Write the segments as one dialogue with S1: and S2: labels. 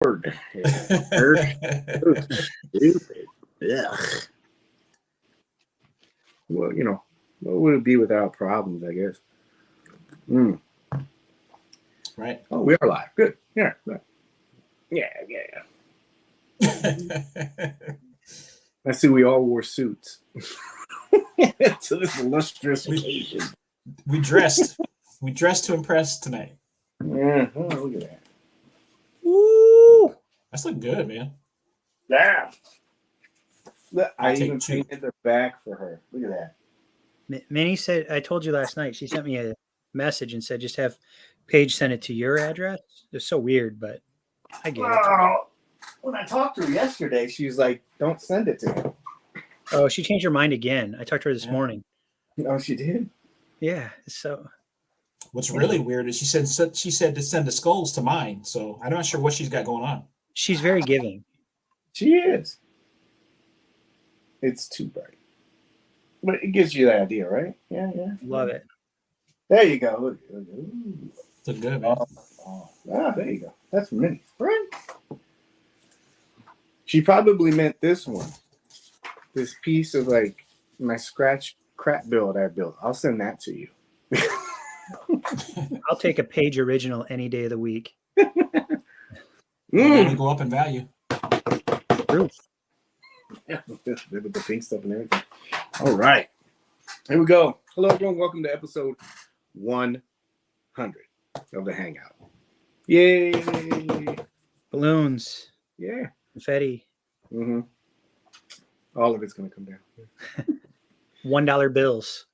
S1: Word. Stupid. Ugh. Well, what would it be without problems, I guess?
S2: Right.
S1: Oh, we are live. Good. Yeah. Yeah. I see we all wore suits to this illustrious occasion.
S2: We dressed to impress tonight.
S1: Yeah. Oh, look at that.
S2: Woo! That's looking good, man.
S1: Yeah. Look, I even painted the back for her. Look at that.
S3: Minnie said, I told you last night, she sent me a message and said, just have Paige send it to your address. It's so weird, but I get it.
S1: When I talked to her yesterday, she was like, don't send it to him.
S3: Oh, she changed her mind again. I talked to her this morning.
S1: Oh, she did?
S3: Yeah. So
S2: what's really weird is she said to send the skulls to mine. So I'm not sure what she's got going on.
S3: She's very giving.
S1: She is. It's too bright. But it gives you the idea, right? Yeah.
S3: Love it.
S1: There you go. Look.
S2: Looking good, man.
S1: There you go. That's Minnie. Right? She probably meant this one. This piece of like my scratch crap build I built. I'll send that to you.
S3: I'll take a Paige original any day of the week.
S2: They go up in value.
S3: Proof.
S1: Yeah, with the pink stuff and everything. All right. Here we go. Hello, everyone. Welcome to episode 100 of the Hangout. Yay.
S3: Balloons.
S1: Yeah.
S3: Confetti.
S1: Mm-hmm. All of it's going to come down.
S3: $1 bills.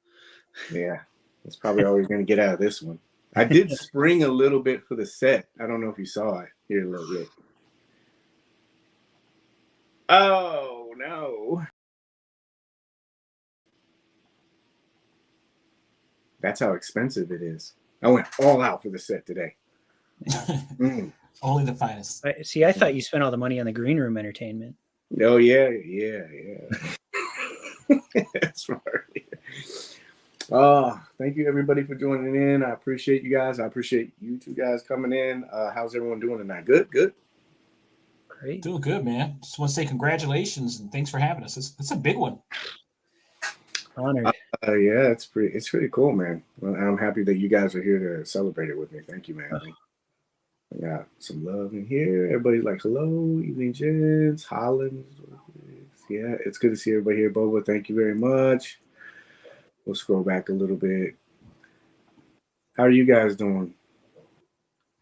S1: Yeah. That's probably all we're going to get out of this one. I did spring a little bit for the set. I don't know if you saw it here a little bit. Oh, no. That's how expensive it is. I went all out for the set today.
S2: Only the finest.
S3: I thought you spent all the money on the green room entertainment.
S1: Oh, yeah. That's smart. Thank you, everybody, for joining in. I appreciate you guys. I appreciate you two guys coming in. How's everyone doing tonight? Good?
S3: Great.
S2: Doing good, man. Just want to say congratulations and thanks for having us. It's a big one.
S3: Honored.
S1: Yeah, it's pretty cool, man. Well, I'm happy that you guys are here to celebrate it with me. Thank you, man. I got some love in here. Everybody's like, hello, evening, gents. Holland. Yeah, it's good to see everybody here. Boba, thank you very much. We'll scroll back a little bit. How are you guys doing?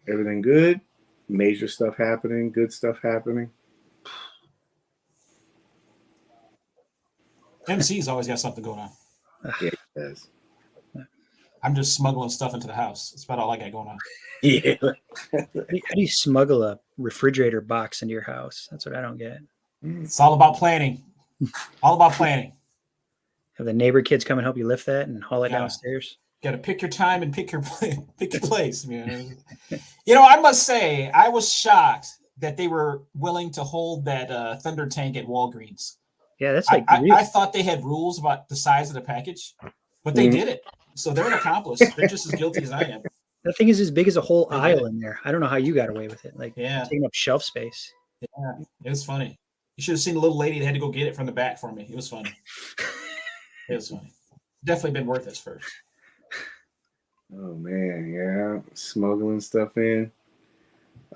S1: Everything good? Major stuff happening? Good stuff happening?
S2: MC's always got something going on.
S1: Yeah, it does.
S2: I'm just smuggling stuff into the house. That's about all I got going on.
S1: Yeah.
S3: How do you smuggle a refrigerator box into your house? That's what I don't get.
S2: It's all about planning. All about planning.
S3: Have the neighbor kids come and help you lift that and haul it downstairs?
S2: Got to pick your time and pick your place, man. I must say, I was shocked that they were willing to hold that Thunder tank at Walgreens.
S3: Yeah, that's
S2: like I thought they had rules about the size of the package, but they did it. So they're an accomplice. They're just as guilty as I am.
S3: That thing is as big as a whole aisle in there. I don't know how you got away with it. Like taking up shelf space.
S2: Yeah, it was funny. You should have seen the little lady that had to go get it from the back for me. It was funny. It was funny. Definitely been worth it first.
S1: Oh man, yeah, smuggling stuff in.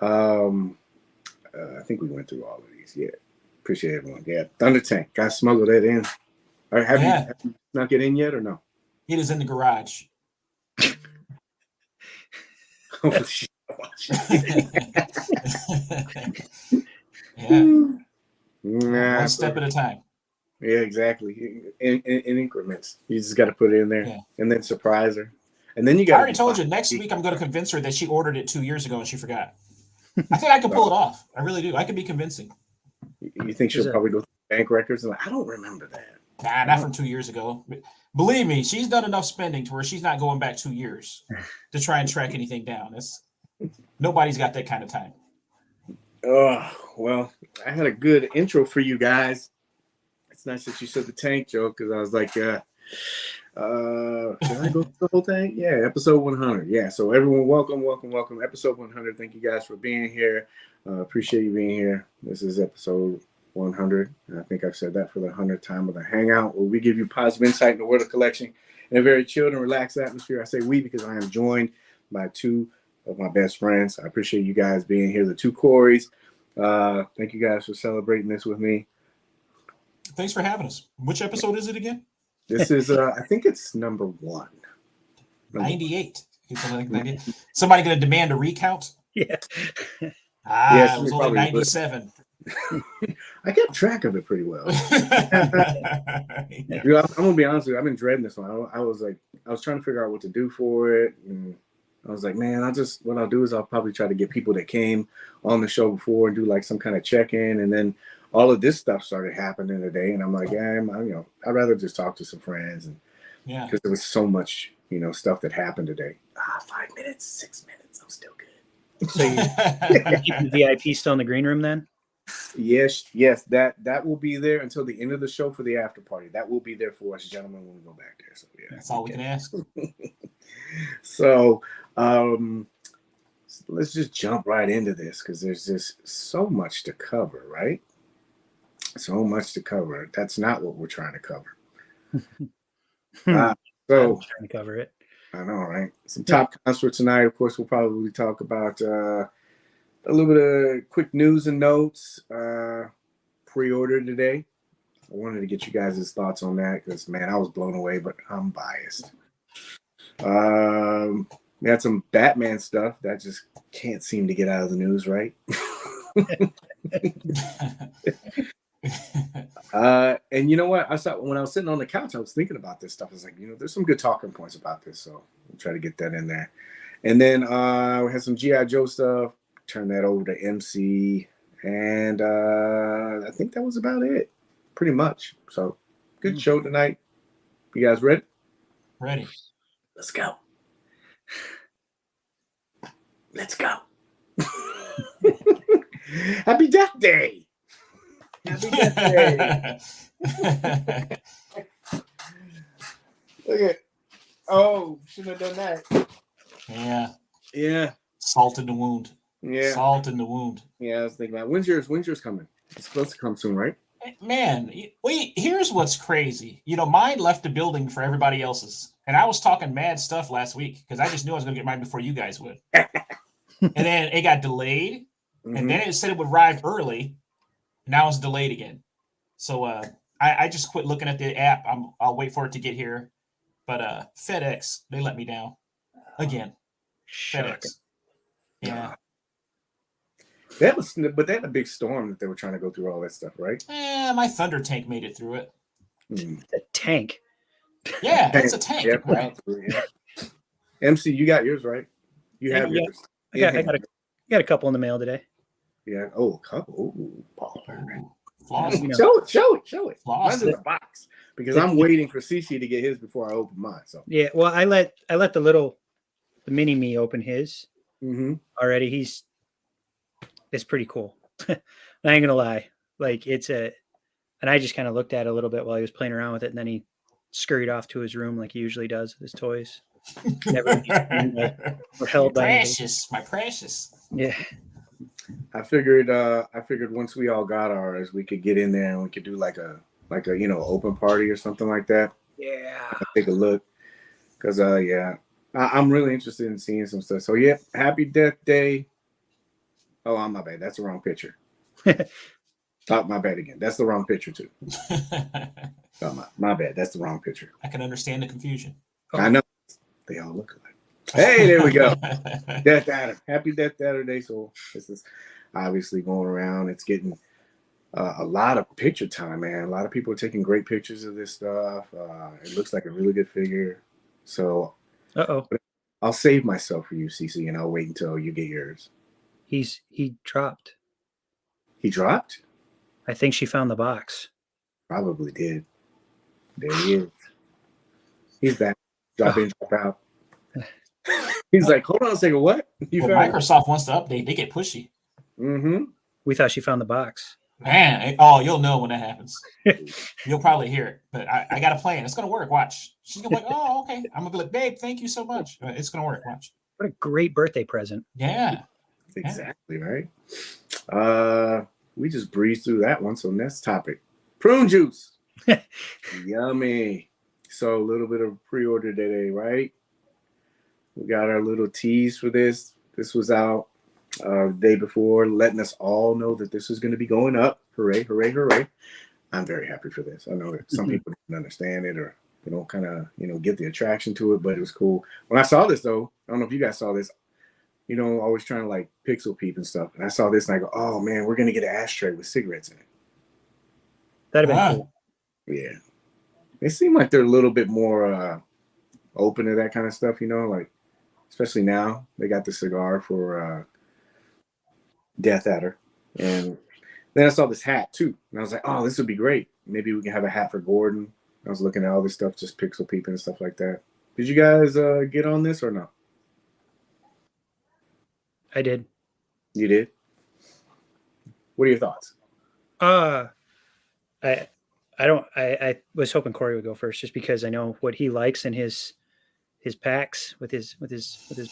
S1: I think we went through all of these. Yeah, appreciate everyone. Yeah, Thunder Tank, got to smuggle that in. All right, have you snuck it in yet or no?
S2: It is in the garage.
S1: Oh shit!
S2: Yeah, one step at a time.
S1: Yeah, exactly. In increments, you just got to put it in there and then surprise her. And then you got.
S2: I already told you next week I'm going to convince her that she ordered it 2 years ago and she forgot. I think I can pull it off. I really do. I can be convincing.
S1: You think she'll probably go through bank records and I don't remember that.
S2: Nah, not from 2 years ago. Believe me, she's done enough spending to where she's not going back 2 years to try and track anything down. Nobody's got that kind of time.
S1: Oh, well, I had a good intro for you guys. It's nice that you said the tank joke because I was like, Can I go through the whole thing? Yeah, episode 100. Yeah, so everyone, welcome. Episode 100. Thank you guys for being here. Appreciate you being here. This is episode 100. And I think I've said that for the 100th time of the Hangout, where we give you positive insight in the Word of Collection in a very chilled and relaxed atmosphere. I say we because I am joined by two of my best friends. I appreciate you guys being here, the two Corys. Thank you guys for celebrating this with me.
S2: Thanks for having us. Which episode is it again?
S1: This is, I think it's number 1.
S2: 98. Somebody going to demand a recount?
S3: Yeah.
S2: It was only 97.
S1: I kept track of it pretty well.
S2: Yeah.
S1: Dude, I'm gonna be honest with you. I've been dreading this one. I was trying to figure out what to do for it, and I was like, man, what I'll do is I'll probably try to get people that came on the show before and do like some kind of check-in, and then all of this stuff started happening today, and I'm like, yeah, I'd rather just talk to some friends, and because there was so much, stuff that happened today. 5 minutes, 6 minutes, I'm still good.
S3: So you keep the VIP still in the green room then?
S1: Yes, that will be there until the end of the show for the after party. That will be there for us, gentlemen, when we go back there. So yeah,
S2: that's all we can ask.
S1: So let's just jump right into this because there's just so much to cover, right? So much to cover. That's not what we're trying to cover. So
S3: trying to cover it.
S1: I know, right? Some top cons for tonight. Of course, we'll probably talk about a little bit of quick news and notes. Pre-order today. I wanted to get you guys' thoughts on that because, man, I was blown away, but I'm biased. We had some Batman stuff that just can't seem to get out of the news, right? And you know what? When I was sitting on the couch, I was thinking about this stuff. I was like, there's some good talking points about this, so we'll try to get that in there. And then we had some G.I. Joe stuff. Turn that over to MC, and I think that was about it, pretty much. So, good show tonight. You guys ready?
S2: Ready.
S1: Let's go. Let's go. Happy Death Day. Happy Death Day. Look at. Oh, shouldn't have done that.
S2: Yeah.
S1: Yeah.
S2: Salt in the wound.
S1: Yeah.
S2: Salt in the wound.
S1: Yeah, I was thinking about when's yours coming? It's supposed to come soon, right?
S2: Man, here's what's crazy. Mine left the building for everybody else's. And I was talking mad stuff last week because I just knew I was going to get mine before you guys would. And then it got delayed. And then it said it would arrive early. Now it's delayed again. So I just quit looking at the app. I'll wait for it to get here. But FedEx, they let me down again. FedEx. Yeah.
S1: They had a big storm that they were trying to go through all that stuff, right?
S2: My Thunder tank made it through it.
S3: A tank.
S2: Yeah, it's a tank.
S1: Yeah,
S2: right?
S1: Yeah. MC, you got yours, right? You have yours.
S3: I got a couple in the mail today.
S1: Yeah. Oh, a couple. Ooh, baller.
S2: Floss.
S1: Show it.
S2: Floss.
S1: Mine's in the box because I'm waiting for CC to get his before I open mine. So
S3: yeah, well, I let the mini me open his already. It's pretty cool. I ain't gonna lie. Like and I just kind of looked at it a little bit while he was playing around with it, and then he scurried off to his room like he usually does with his toys. Never held by
S2: my precious.
S3: Yeah.
S1: I figured once we all got ours, we could get in there and we could do like a open party or something like that.
S3: Yeah.
S1: Take a look. Cause I'm really interested in seeing some stuff. So yeah, Happy Death Day. Oh, my bad. That's the wrong picture. My bad again. That's the wrong picture too. Oh, my bad. That's the wrong picture.
S2: I can understand the confusion.
S1: I know. They all look alike. Hey, there we go. Death Adder. Happy Death Adder Day. So this is obviously going around. It's getting a lot of picture time, man. A lot of people are taking great pictures of this stuff. It looks like a really good figure. So I'll save myself for you, CC, and I'll wait until you get yours.
S3: He dropped.
S1: He dropped?
S3: I think she found the box.
S1: Probably did. There he is. He's back. Drop in, drop out. He's like, hold on a second, what?
S2: Microsoft wants to update. They get pushy.
S3: We thought she found the box.
S2: Man, oh, you'll know when that happens. You'll probably hear it, but I got a plan. It's gonna work. Watch. She's gonna be like, oh, okay. I'm gonna be like, babe, thank you so much. It's gonna work. Watch.
S3: What a great birthday present.
S2: Yeah.
S1: Exactly, right? We just breezed through that one. So next topic. Prune juice. Yummy. So a little bit of pre-order today, right? We got our little tease for this. This was out the day before, letting us all know that this is going to be going up. Hooray, hooray, hooray. I'm very happy for this. I know that some people don't understand it or they don't kind of, get the attraction to it, but it was cool. When I saw this, though, I don't know if you guys saw this, always trying to like pixel peep and stuff. And I saw this and I go, oh man, we're going to get an ashtray with cigarettes in it.
S3: That'd have been cool.
S1: Yeah. They seem like they're a little bit more open to that kind of stuff, like especially now they got the cigar for Death Adder. And then I saw this hat too. And I was like, oh, this would be great. Maybe we can have a hat for Gordon. I was looking at all this stuff, just pixel peeping and stuff like that. Did you guys get on this or no?
S3: I did.
S1: You did? What are your thoughts?
S3: I was hoping Cory would go first just because I know what he likes in his packs with his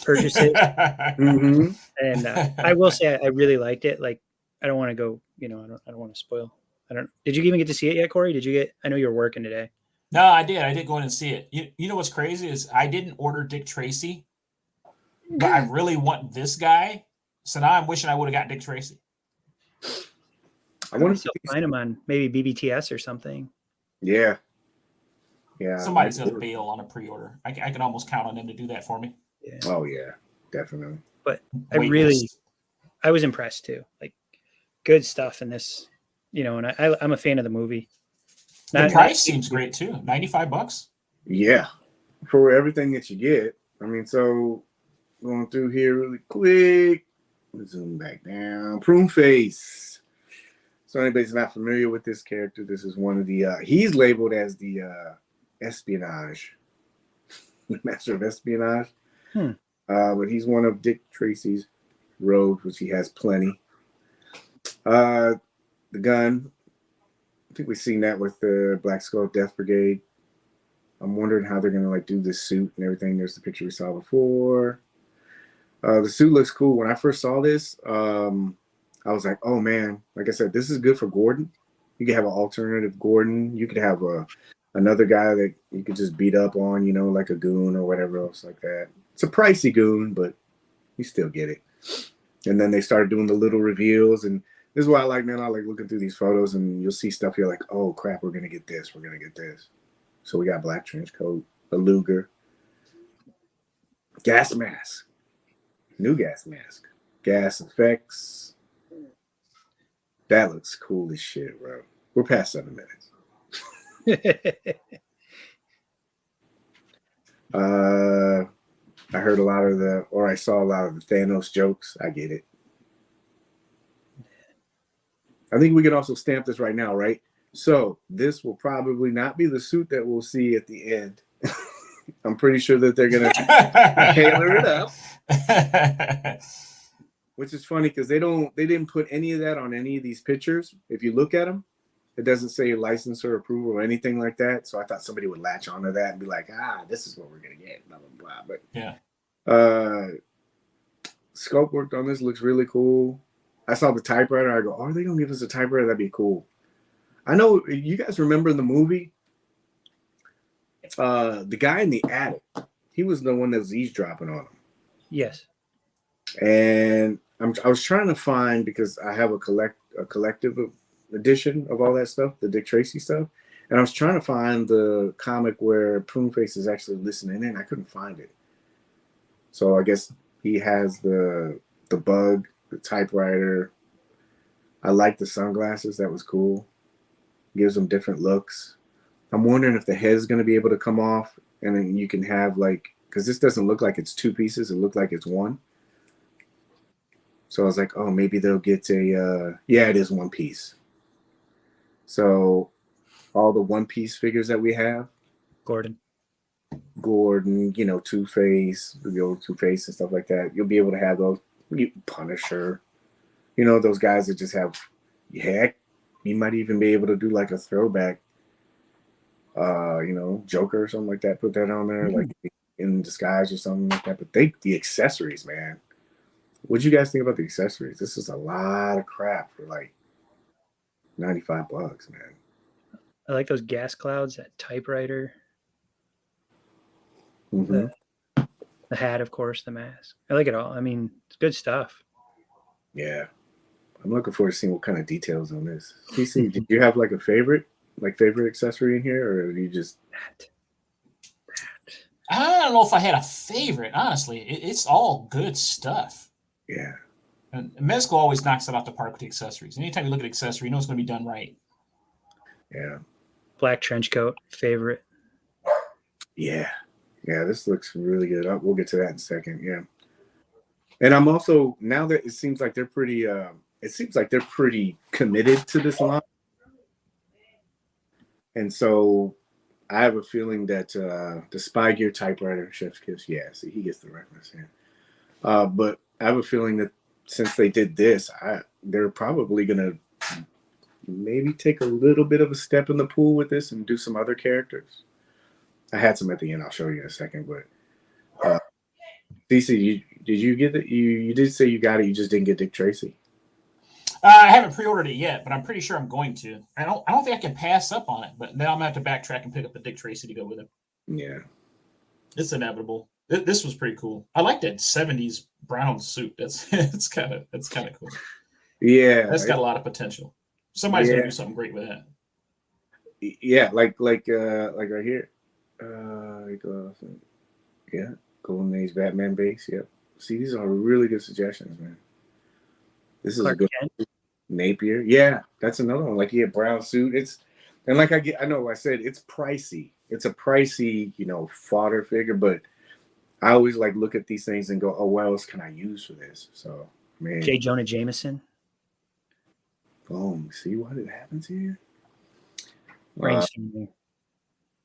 S3: purchases. And I will say I really liked it. Like I don't want to go, I don't want to spoil. Did you even get to see it yet, Cory? I know you were working today.
S2: No, I did. I did go in and see it. You know what's crazy is I didn't order Dick Tracy, but I really want this guy. So now I'm wishing I would have got Dick Tracy.
S3: I want to find him on maybe BBTS or something.
S1: Yeah.
S2: Somebody's going to bail on a pre-order. I can almost count on them to do that for me.
S3: Yeah.
S1: Oh, yeah. Definitely.
S3: But I was impressed too. Like good stuff in this, and I'm a fan of the movie.
S2: The price seems great too. $95.
S1: Yeah. For everything that you get. I mean, so going through here really quick. Zoom back down. Pruneface. So anybody's not familiar with this character, this is one of the he's labeled as the espionage, the master of espionage. But he's one of Dick Tracy's rogues, which he has plenty. The gun, I think we've seen that with the Black Skull Death Brigade. I'm wondering how they're gonna like do this suit and everything. There's the picture we saw before. The suit looks cool. When I first saw this, I was like, oh man, like I said, this is good for Gordon. You could have an alternative Gordon. You could have another guy that you could just beat up on, like a goon or whatever else like that. It's a pricey goon, but you still get it. And then they started doing the little reveals. And this is what I like, man. I like looking through these photos and you'll see stuff. You're like, oh crap, we're going to get this. We're going to get this. So we got black trench coat, a Luger, gas mask, new gas mask, gas effects. That looks cool as shit, bro. We're past 7 minutes. I heard I saw a lot of the Thanos jokes. I get it. I think we can also stamp this right now, right? So this will probably not be the suit that we'll see at the end. I'm pretty sure that they're going to tailor it up. Which is funny because they didn't put any of that on any of these pictures. If you look at them, it doesn't say license or approval or anything like that. So I thought somebody would latch onto that and be like, this is what we're gonna get, blah blah blah. But
S2: yeah,
S1: scope worked on this, looks really cool. I saw the typewriter. I go, are they gonna give us a typewriter? That'd be cool. I know you guys remember in the movie, the guy in the attic, he was the one that was eavesdropping on him.
S3: Yes.
S1: And I was trying to find, because I have a collective edition of all that stuff, the Dick Tracy stuff, and I was trying to find the comic where Pruneface is actually listening in. I couldn't find it. So I guess he has the bug, the typewriter. I like the sunglasses. That was cool. Gives them different looks. I'm wondering if the head's going to be able to come off, and then you can have because this doesn't look like it's two pieces. It looked like it's one. So I was like, oh, maybe they'll get it is one piece. So all the One Piece figures that we have,
S3: Gordon,
S1: Two-Face, the old Two-Face and stuff like that. You'll be able to have those. Punisher, those guys that just have, heck, you might even be able to do like a throwback, Joker or something like that. Put that on there, like in disguise or something like that. But the accessories, man. What do you guys think about the accessories? This is a lot of crap for like $95, man.
S3: I like those gas clouds, that typewriter,
S1: Mm-hmm.
S3: the hat, of course, the mask. I like it all. I mean, it's good stuff.
S1: Yeah. I'm looking forward to seeing what kind of details on this. CC, did you have like a favorite accessory in here, or you just
S3: that?
S2: I don't know if I had a favorite, honestly. It's all good stuff.
S1: Yeah.
S2: And Mezco always knocks it out the park with the accessories. Anytime you look at accessory, you know it's going to be done right.
S1: Yeah.
S3: Black trench coat, favorite.
S1: Yeah. Yeah, this looks really good. We'll get to that in a second. Yeah. And I'm also, now that it seems like they're pretty committed to this line. And so I have a feeling that the Spy Gear typewriter, Chef's Kiss, yeah, see, he gets the reference here. But I have a feeling that since they did this, they're probably going to maybe take a little bit of a step in the pool with this and do some other characters. I had some at the end. I'll show you in a second. But DC, did you get it? You did say you got it. You just didn't get Dick Tracy.
S2: I haven't pre-ordered it yet, but I'm pretty sure I'm going to. I don't think I can pass up on it, but then I'm gonna have to backtrack and pick up the Dick Tracy to go with it.
S1: Yeah,
S2: it's inevitable. This was pretty cool. I like that 70s brown suit. It's kind of cool.
S1: Yeah,
S2: that's got a lot of potential. Somebody's gonna do something great with that.
S1: Yeah, like right here. Yeah, Golden Age Batman base. Yep. See, these are really good suggestions, man. This is Clark a good Kent. Napier. Yeah, that's another one. Like, yeah, brown suit. I know I said it's pricey. It's a pricey, fodder figure, but I always look at these things and go, oh, what else can I use for this? So, man.
S3: J. Jonah Jameson.
S1: Boom. See what happens here?
S3: Brainstorming.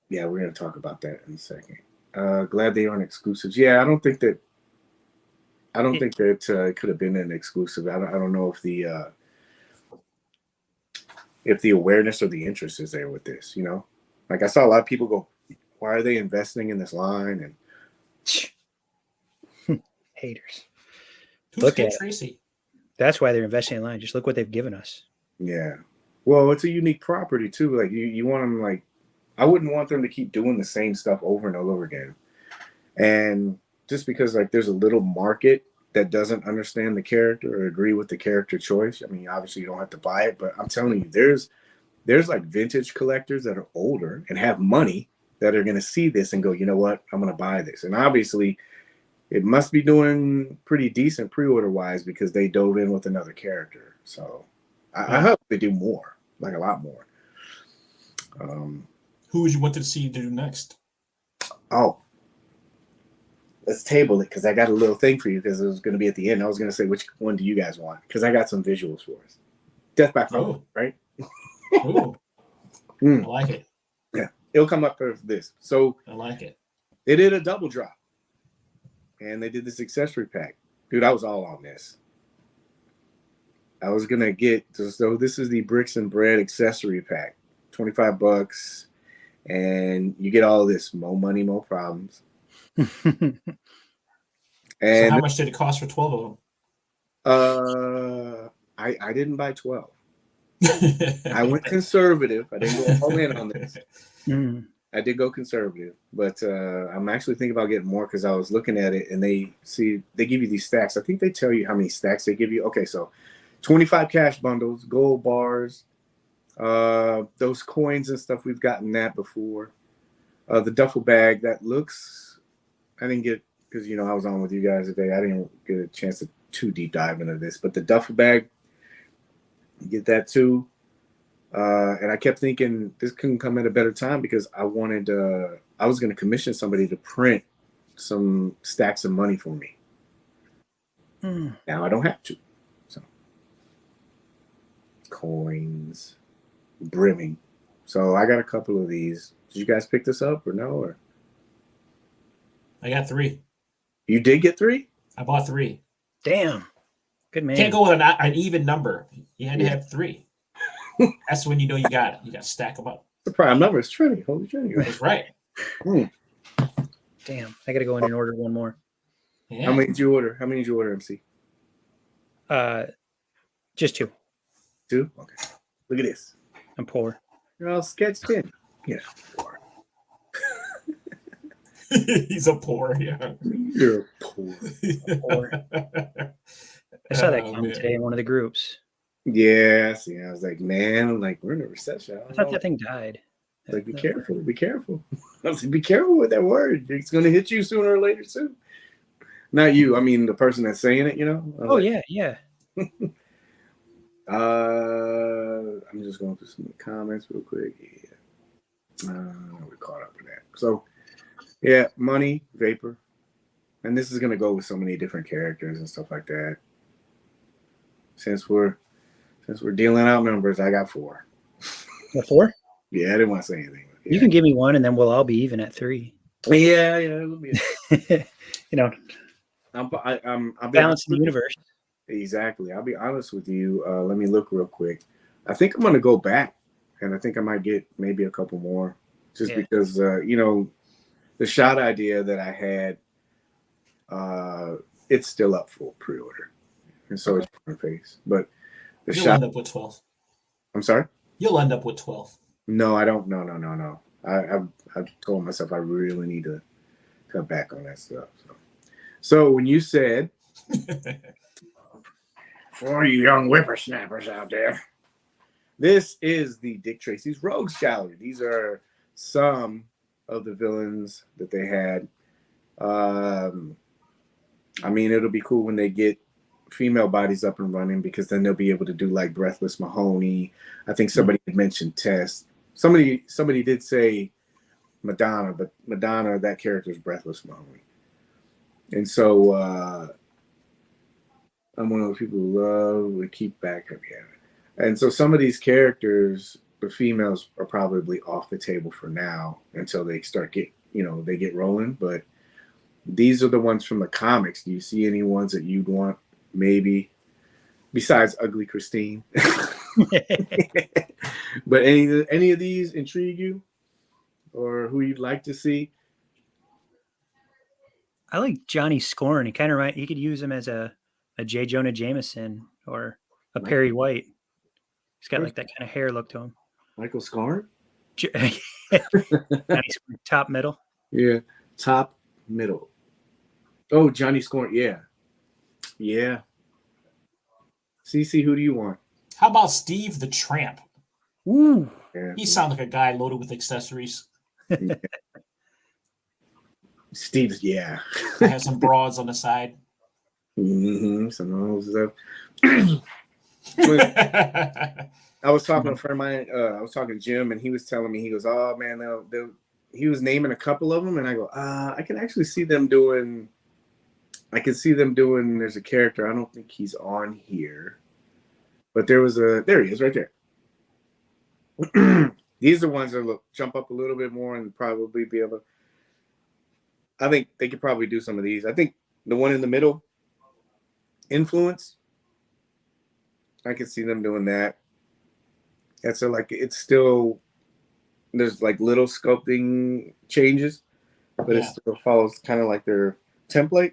S1: Yeah, we're going to talk about that in a second. Glad they aren't exclusives. Yeah, I don't think that it could have been an exclusive. I don't know if the awareness or the interest is there with this. I saw a lot of people go, "Why are they investing in this line?"
S3: And haters.
S2: Look at Tracy.
S3: That's why they're investing in line. Just look what they've given us.
S1: Yeah. Well, it's a unique property too. Like you want them I wouldn't want them to keep doing the same stuff over and over again. And just because there's a little market that doesn't understand the character or agree with the character choice. I mean, obviously you don't have to buy it, but I'm telling you, there's vintage collectors that are older and have money that are going to see this and go, you know what, I'm going to buy this. And obviously it must be doing pretty decent pre-order wise because they dove in with another character. So I hope they do more, a lot more.
S2: Who would you want to see do next?
S1: Oh, let's table it because I got a little thing for you because it was going to be at the end. I was going to say, which one do you guys want? Because I got some visuals for us. Death by Phone, right?
S2: I like it.
S1: Yeah, it'll come up for this. So
S2: I like it.
S1: They did a double drop, and they did this accessory pack. Dude, I was all on this. I was going to get, so this is the Bricks and Bread accessory pack, $25. And you get all this, more money, more problems.
S2: And so how much did it cost for 12 of
S1: them? I didn't buy 12. I went conservative. I didn't go all in on this. I did go conservative, but I'm actually thinking about getting more because I was looking at it and they give you these stacks. I think they tell you how many stacks they give you. Okay, so 25 cash bundles, gold bars. Those coins and stuff, we've gotten that before. The duffel bag that looks, I didn't get, because I was on with you guys today. I didn't get a chance to too deep dive into this, but the duffel bag, you get that too. And I kept thinking this couldn't come at a better time because I was going to commission somebody to print some stacks of money for me. Now I don't have to. So coins. Brimming. So I got a couple of these. Did you guys pick this up or no? Or
S2: I got 3.
S1: You did get 3?
S2: I bought 3.
S3: Damn. Good man.
S2: Can't go with an even number. You had to have 3. That's when you know you got it. You got to stack them up.
S1: The prime number is Trinity. Holy Trinity.
S2: That's right.
S3: Damn, I got to go in and order one more.
S2: Yeah.
S1: How many did you order? MC?
S3: Just 2.
S1: 2? Okay. Look at this.
S3: I'm poor.
S1: You're all sketched in. Yeah, poor.
S2: He's a poor. Yeah.
S1: You're poor.
S3: Poor. I saw that comment today in one of the groups.
S1: Yeah, see, I was like, man, we're in a recession.
S3: I thought that thing died.
S1: Like, be careful. I was like, be careful with that word. It's going to hit you sooner or later, too. Not you. I mean, the person that's saying it, you know?
S3: Oh, yeah, yeah.
S1: I'm just going through some comments real quick. Yeah. We're caught up with that. So, yeah, money, vapor. And this is going to go with so many different characters and stuff like that. Since we're dealing out numbers, I got 4.
S3: The 4?
S1: Yeah, I didn't want to say anything. Yeah.
S3: You can give me 1, and then we'll all be even at 3.
S1: Yeah, it'll be. I'm
S3: balancing the universe.
S1: Exactly. I'll be honest with you. Let me look real quick. I think I'm going to go back, and I think I might get maybe a couple more, just because the shot idea that I had, it's still up for pre-order, and so it's Pruneface. But
S2: you'll end up with 12.
S1: I'm sorry.
S2: You'll end up with 12.
S1: No, I don't. No. I've told myself I really need to cut back on that stuff. So when you said, for you young whippersnappers out there, this is the Dick Tracy's Rogues Gallery. These are some of the villains that they had. I mean, it'll be cool when they get female bodies up and running, because then they'll be able to do like Breathless Mahoney. I think somebody had mentioned Tess. Somebody did say Madonna, but Madonna, that character is Breathless Mahoney. And so I'm one of those people who love to keep back up here. And so some of these characters, the females are probably off the table for now until they start they get rolling. But these are the ones from the comics. Do you see any ones that you'd want maybe besides Ugly Christine? But any of these intrigue you, or who you'd like to see?
S3: I like Johnny Scorn. He kind of you could use him as a J. Jonah Jameson or a Perry White. He's got like that kind of hair look to him.
S1: Michael Scarn?
S3: Johnny Scorn, top middle.
S1: Yeah, top middle. Oh, Johnny Scorn. Yeah. CC, who do you want?
S2: How about Steve the Tramp?
S3: Ooh.
S1: Yeah.
S2: He sounds like a guy loaded with accessories.
S1: Yeah. Steve's, yeah.
S2: I have some broads on the side.
S1: Mm-hmm. Some of those stuff. I was talking to a friend of mine. I was talking to Jim, and he was telling me, he goes, "Oh man, he was naming a couple of them," and I go, "I can actually see them doing. I can see them doing. There's a character. I don't think he's on here, but there he is right there. These are ones that jump up a little bit more and probably be able. I think they could probably do some of these. I think the one in the middle, Influence. I could see them doing that. That's it's still, there's like little sculpting changes, but it still follows kind of like their template.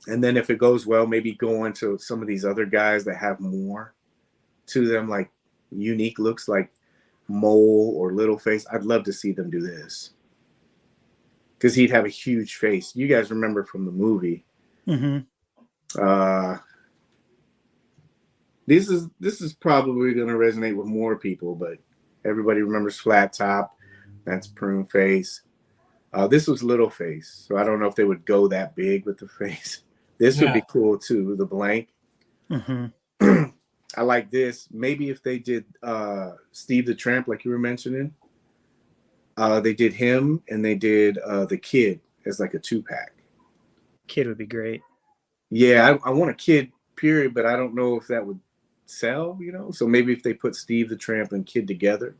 S1: And then if it goes well, maybe go into some of these other guys that have more to them, like unique looks like Mole or Littleface. I'd love to see them do this, because he'd have a huge face. You guys remember from the movie.
S3: Mm-hmm.
S1: This is probably going to resonate with more people, but everybody remembers Flat Top. That's Pruneface. This was Littleface, so I don't know if they would go that big with the face. This would be cool too, the blank.
S3: Mm-hmm.
S1: I like this. Maybe if they did Steve the Tramp, like you were mentioning, they did him and they did the Kid as like a 2-pack.
S3: Kid would be great.
S1: Yeah, I want a Kid, period, but I don't know if that would sell, So maybe if they put Steve the Tramp and Kid together.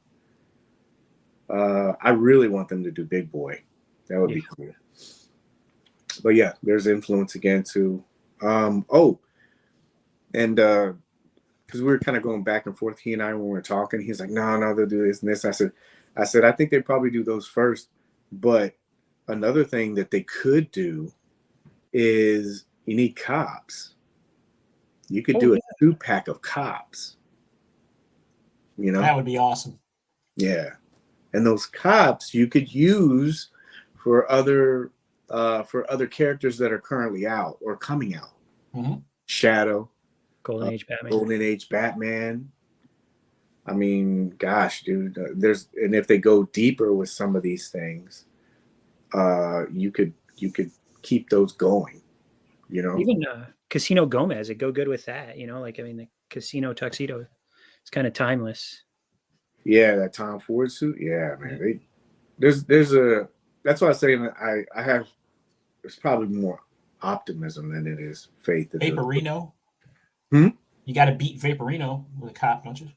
S1: I really want them to do Big Boy. That would be cool. But yeah, there's Influence again too. And because we were kind of going back and forth, he and I, when we were talking, he's like, no, they'll do this and this. I said, I think they probably do those first. But another thing that they could do is you need cops. You could do a 2-pack of cops. You know?
S2: That would be awesome.
S1: Yeah. And those cops you could use for other characters that are currently out or coming out.
S2: Mm-hmm.
S1: Shadow.
S3: Golden Age Batman.
S1: Golden Age Batman. I mean, gosh, dude, and if they go deeper with some of these things, you could keep those going, you know.
S3: Even Casino Gomez, it go good with that, you know. Like, I mean, the casino tuxedo, it's kind of timeless.
S1: Yeah, that Tom Ford suit. Yeah, man. There's that's why I say I have. There's probably more optimism than it is faith.
S2: Vaporino.
S1: Hmm?
S2: You got to beat Vaporino with a cop, don't you?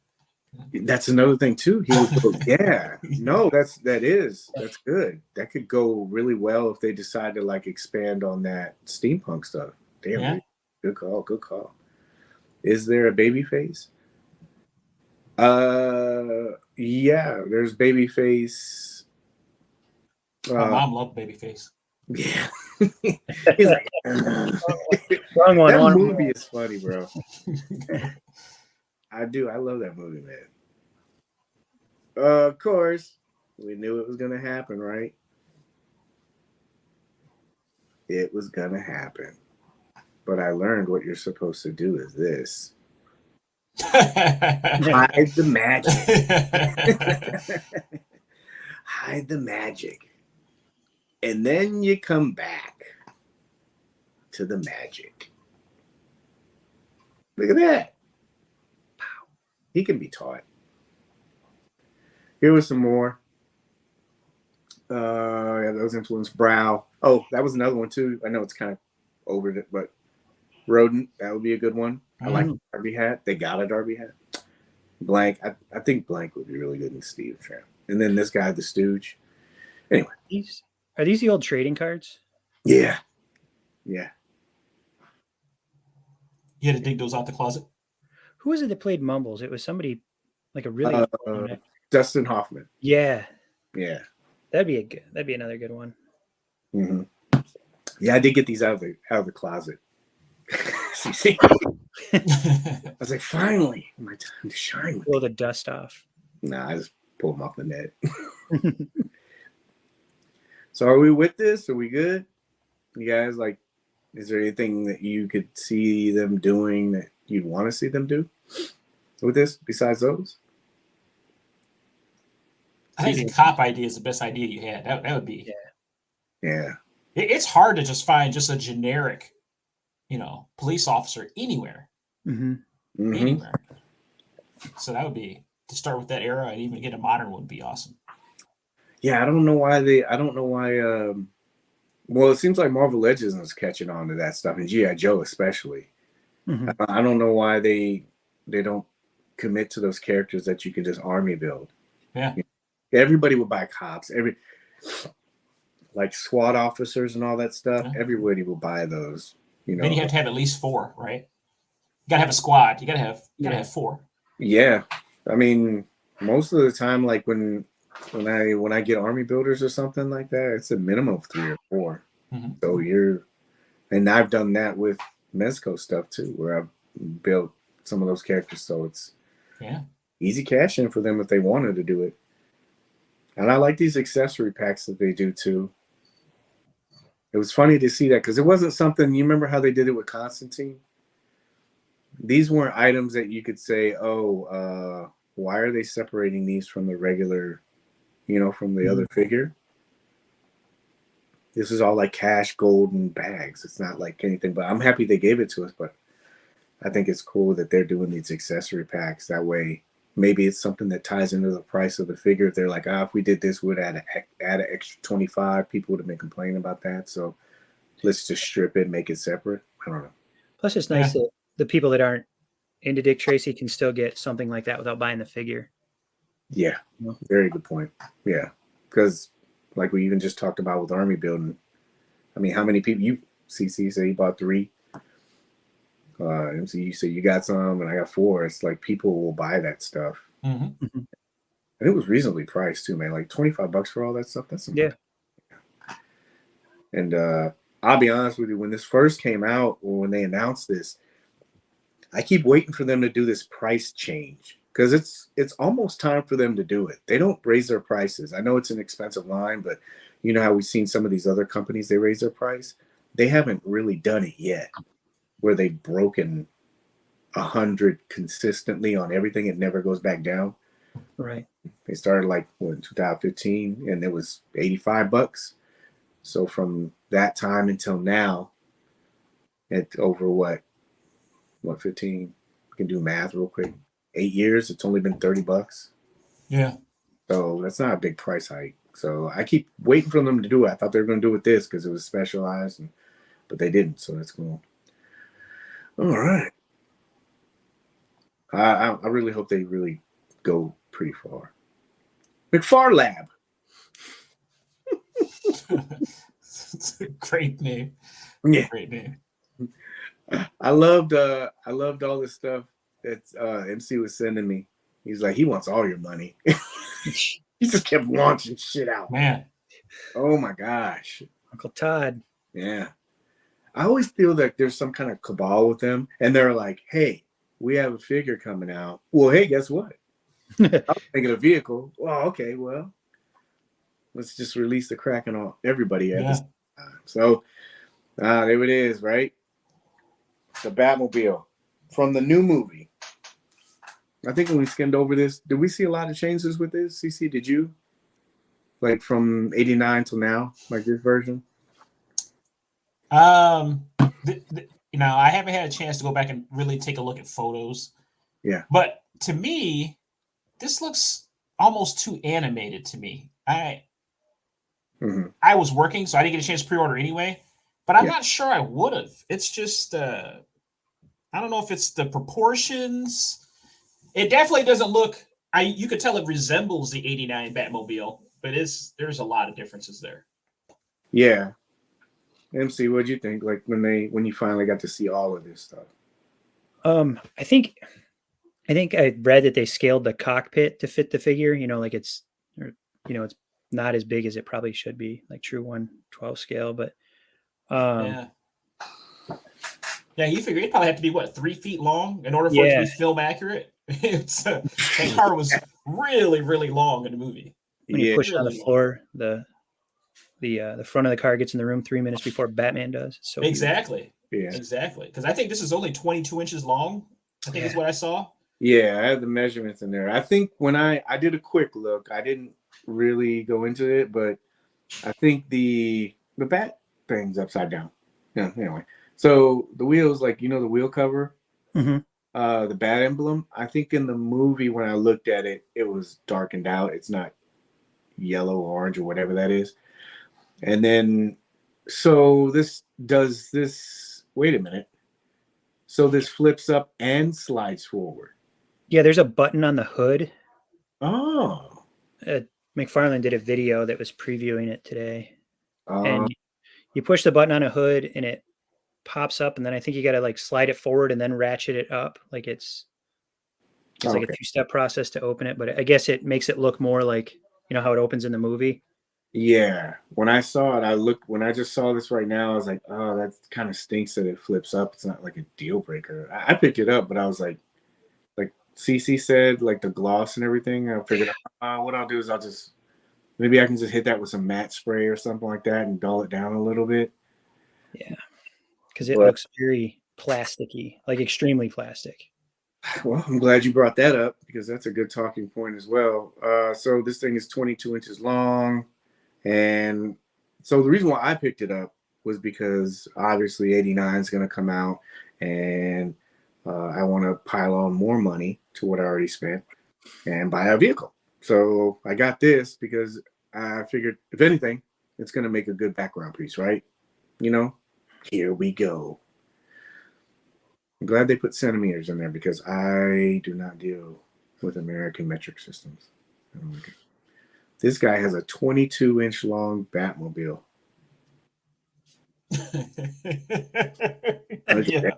S1: That's another thing too. He would go, yeah. No, that's good. That could go really well if they decide to like expand on that steampunk stuff. Damn,
S2: Yeah.
S1: Good call. Is there a Babyface? Yeah, there's Babyface.
S2: My mom loved Babyface.
S1: Yeah. He's like,
S3: Wrong one.
S1: that movie is funny, bro. I love that movie, man. Of course, we knew it was gonna happen, right? It was gonna happen. But I learned what you're supposed to do is this. Hide the magic. Hide the magic. And then you come back to the magic. Look at that. Wow. He can be taught. Here was some more. Yeah, those influenced Brow. Oh, that was another one too. I know it's kind of over it, but Rodent, that would be a good one. I like the Darby hat. They got a Darby hat. Blank. I think Blank would be really good in Steve Tramp. And then this guy, the Stooge. Anyway.
S3: Are these the old trading cards?
S1: Yeah. Yeah.
S2: You had to dig those out the closet?
S3: Who was it that played Mumbles? It was somebody like a really
S1: Dustin Hoffman.
S3: Yeah.
S1: Yeah.
S3: That'd be another good one.
S1: Mm-hmm. Yeah, I did get these out of the closet. See? I was like, finally, my time to shine.
S3: Blow the dust off.
S1: Nah, I just pulled them off the net. So are we with this? Are we good? You guys, like, is there anything that you could see them doing that you'd want to see them do with this besides those?
S2: I think the cop idea is the best idea you had. That would be.
S1: Yeah.
S2: It's hard to just find just a generic, police officer anywhere.
S3: Mm-hmm.
S1: Mm-hmm.
S2: Anywhere. So that would be, to start with that era and even get a modern one would be awesome.
S1: Yeah, I don't know why. Well, it seems like Marvel Legends is catching on to that stuff, and G.I. Joe especially.
S3: Mm-hmm.
S1: I don't know why they don't commit to those characters that you can just army build.
S2: Yeah.
S1: Everybody would buy cops. Like SWAT officers and all that stuff.
S2: Yeah.
S1: Everybody will buy those.
S2: Then you have to have at least 4, right? You gotta have a squad. You gotta have 4.
S1: Yeah, I mean, most of the time, like when I get army builders or something like that, it's a minimum of 3 or 4.
S2: Mm-hmm.
S1: So and I've done that with Mezco stuff too, where I've built some of those characters. So it's easy cash in for them if they wanted to do it. And I like these accessory packs that they do too. It was funny to see that because it wasn't something, you remember how they did it with Constantine? These weren't items that you could say, why are they separating these from the regular, from the other figure? This is all like cash, gold, and bags. It's not like anything, but I'm happy they gave it to us. But I think it's cool that they're doing these accessory packs. That way, maybe it's something that ties into the price of the figure. If they're like, if we did this, we'd add an extra 25. People would have been complaining about that. So let's just strip it, make it separate. I don't know.
S3: Plus, it's nice that the people that aren't into Dick Tracy can still get something like that without buying the figure.
S1: Yeah, very good point. Yeah, because like we even just talked about with army building, I mean, how many people CC say you bought 3? MC, you say you got some, and I got 4. It's like people will buy that stuff.
S2: Mm-hmm.
S1: And it was reasonably priced too, man. Like $25 for all that stuff. That's some
S3: Yeah.
S1: And I'll be honest with you, when this first came out, or when they announced this, I keep waiting for them to do this price change because it's almost time for them to do it. They don't raise their prices. I know it's an expensive line, but you know how we've seen some of these other companies, they raise their price. They haven't really done it yet, where they've broken 100 consistently on everything. It never goes back down.
S3: Right.
S1: They started like in 2015, and it was $85. So from that time until now, it's over what 15? You can do math real quick. 8 years. It's only been $30.
S2: Yeah.
S1: So that's not a big price hike. So I keep waiting for them to do it. I thought they were going to do it this because it was specialized, but they didn't. So that's cool. All right. I really hope they really go pretty far. McFarlab.
S2: It's a great name.
S1: Yeah.
S2: Great name.
S1: I loved all this stuff that MC was sending me. He's like, he wants all your money. He just kept launching shit out.
S2: Man.
S1: Oh my gosh.
S3: Uncle Todd.
S1: Yeah. I always feel like there's some kind of cabal with them, and they're like, hey, we have a figure coming out. Well, hey, guess what? I was thinking a vehicle. Well, okay, well, let's just release the Kraken on everybody at this time. So there it is, right? The Batmobile from the new movie. I think when we skimmed over this, did we see a lot of changes with this? CC, did you? Like from 89 till now, like this version?
S2: You know, I haven't had a chance to go back and really take a look at photos.
S1: Yeah.
S2: But to me, this looks almost too animated to me. I was working, so I didn't get a chance to pre-order anyway. But I'm not sure I would have. It's just, I don't know if it's the proportions. It definitely doesn't look. You could tell it resembles the '89 Batmobile, but there's a lot of differences there.
S1: Yeah. MC, what'd you think? Like when you finally got to see all of this stuff?
S3: I think I read that they scaled the cockpit to fit the figure. You know, like it's not as big as it probably should be, like true 1/12 scale. But
S2: yeah, you figure it probably have to be 3 feet long in order for it to be film accurate. That car was really, really long in the movie.
S3: When you push it on the floor, the front of the car gets in the room 3 minutes before Batman does. So
S2: exactly. Because I think this is only 22 inches long. I think is what I saw.
S1: Yeah, I had the measurements in there. I think when I did a quick look, I didn't really go into it, but I think the bat thing's upside down. Yeah. Anyway, so the wheels, like the wheel cover, the bat emblem. I think in the movie when I looked at it, it was darkened out. It's not yellow, orange, or whatever that is. And then, so this does this. Wait a minute. So this flips up and slides forward.
S3: Yeah, there's a button on the hood.
S1: Oh.
S3: McFarlane did a video that was previewing it today. And you push the button on a hood and it pops up, and then I think you got to like slide it forward and then ratchet it up. Like it's like a 2-step process to open it, but I guess it makes it look more like, how it opens in the movie.
S1: Yeah. When I saw it, when I just saw this right now, I was like, oh, that kind of stinks that it flips up. It's not like a deal breaker. I picked it up, but I was like CC said, like the gloss and everything. I figured what I'll do is maybe I can just hit that with some matte spray or something like that and dull it down a little bit.
S3: Yeah. Because it looks very plasticky, like extremely plastic.
S1: Well, I'm glad you brought that up because that's a good talking point as well. So this thing is 22 inches long. And so the reason why I picked it up was because obviously 89 is going to come out, and I want to pile on more money to what I already spent and buy a vehicle. So I got this because I figured, if anything, it's going to make a good background piece, right? Here we go. I'm glad they put centimeters in there because I do not deal with American metric systems. I don't like it. This guy has a 22-inch long Batmobile.
S2: Yeah,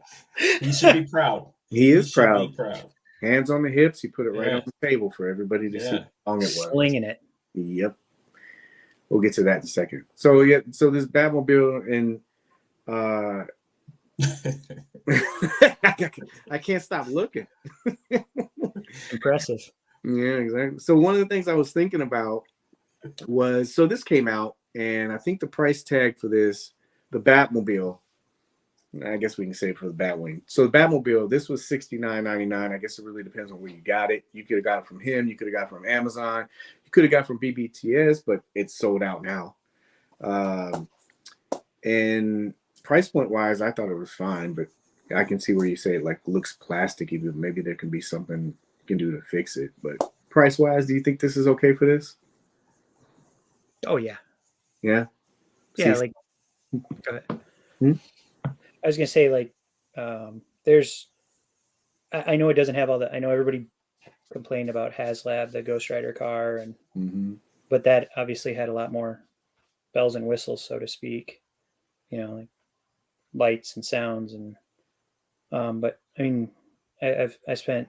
S2: he should be proud.
S1: He is
S2: should
S1: proud.
S2: be proud.
S1: Hands on the hips. He put it right on the table for everybody to see how long it was.
S3: Slinging it.
S1: Yep. We'll get to that in a second. So yeah, so this Batmobile and I can't stop looking.
S3: Impressive.
S1: Yeah, exactly. So one of the things I was thinking about was, so this came out, and I think the price tag for this, the Batmobile, I guess we can say for the Batwing. So the Batmobile, this was $69.99. I guess it really depends on where you got it. You could have got it from him. You could have got it from Amazon. You could have got it from BBTS, but it's sold out now. And price point wise, I thought it was fine, but I can see where you say it like looks plastic. Even maybe there can be something you can do to fix it. But price wise, do you think this is okay for this?
S3: Oh yeah.
S1: Yeah.
S3: Yeah.
S1: See,
S3: like, go ahead. I was gonna say like, there's. I know it doesn't have all that. I know everybody complained about HasLab, the Ghost Rider car, and but that obviously had a lot more bells and whistles, so to speak. You know, like lights and sounds, and but I mean, I spent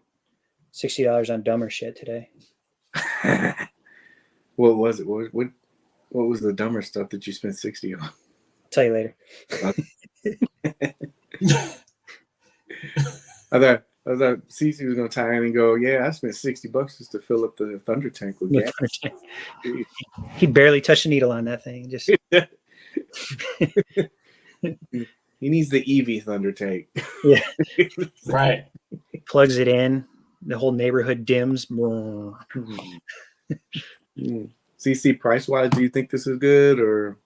S3: $60 on dumber shit today.
S1: What was it? What was the dumber stuff that you spent $60 on?
S3: I'll tell you later.
S1: I thought Cece was gonna tie in and go, yeah, I spent $60 just to fill up the Thunder tank with gas.
S3: He barely touched a needle on that thing. Just
S1: he needs the EV Thunder tank.
S3: Yeah.
S2: Right.
S3: Plugs it in. The whole neighborhood dims.
S1: CC, price wise, do you think this is good or?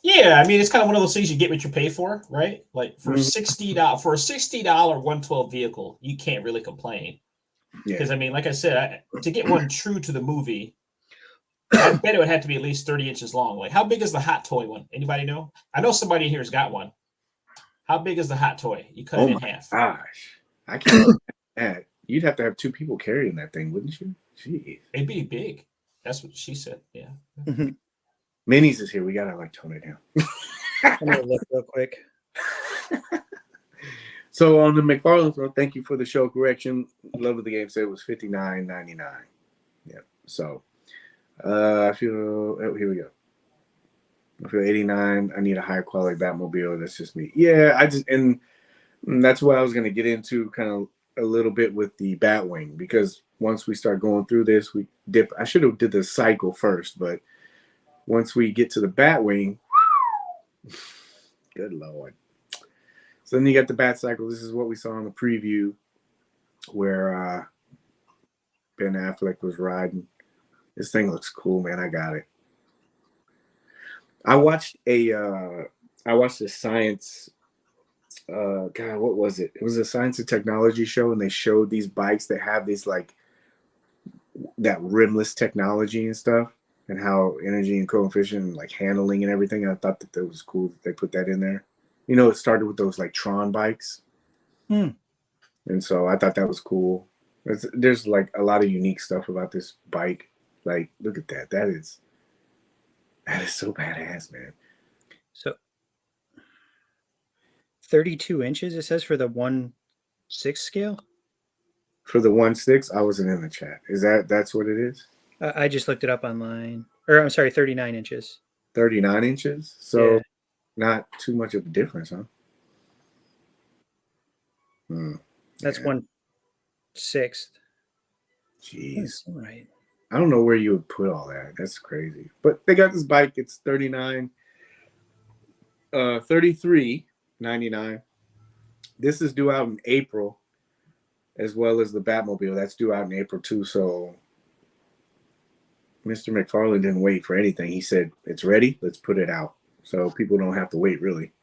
S2: Yeah, I mean it's kind of one of those things you get what you pay for, right? Like for $60 for a $60 112 vehicle, you can't really complain. Because I mean, like I said, to get one true to the movie, I bet it would have to be at least 30 inches long. Like, how big is the Hot Toy one? Anybody know? I know somebody here has got one. How big is the Hot Toy? You cut it in half.
S1: Gosh, I can't. That. You'd have to have two people carrying that thing, wouldn't you? Jeez,
S2: it'd be big. That's what she said. Yeah.
S1: Minis is here. We gotta like tone it down.
S3: I'm gonna look real quick.
S1: So on the McFarlane, thank you for the show correction. Love of the game said it was $59.99. Yeah. So I feel here we go. I feel 89. I need a higher quality Batmobile. That's just me. Yeah, and that's what I was gonna get into kind of a little bit with the Batwing, because once we start going through this, we dip. I should have did the cycle first, but once we get to the Batwing, good Lord. So then you got the Bat Cycle. This is what we saw in the preview where Ben Affleck was riding. This thing looks cool, man. I got it. I watched a science, God, what was it? It was a science and technology show, and they showed these bikes that have these like that rimless technology and stuff, and how energy and coefficient and like handling and everything. And I thought that was cool that they put that in there. You know, it started with those like Tron bikes. And so I thought that was cool. There's like a lot of unique stuff about this bike. Like, look at that. That is so badass, man. So
S3: 32 inches, it says, for the 1/6 scale.
S1: For the 1/6, I wasn't in the chat. That's what it is?
S3: I just looked it up online. Or I'm sorry, 39 inches.
S1: 39 inches? So not too much of a difference, huh?
S3: That's 1/6.
S1: Jeez.
S3: All right.
S1: I don't know where you would put all that. That's crazy. But they got this bike. It's $33.99. This is due out in April, as well as the Batmobile. That's due out in April too. So Mr. McFarlane didn't wait for anything. He said, it's ready. Let's put it out. So people don't have to wait, really.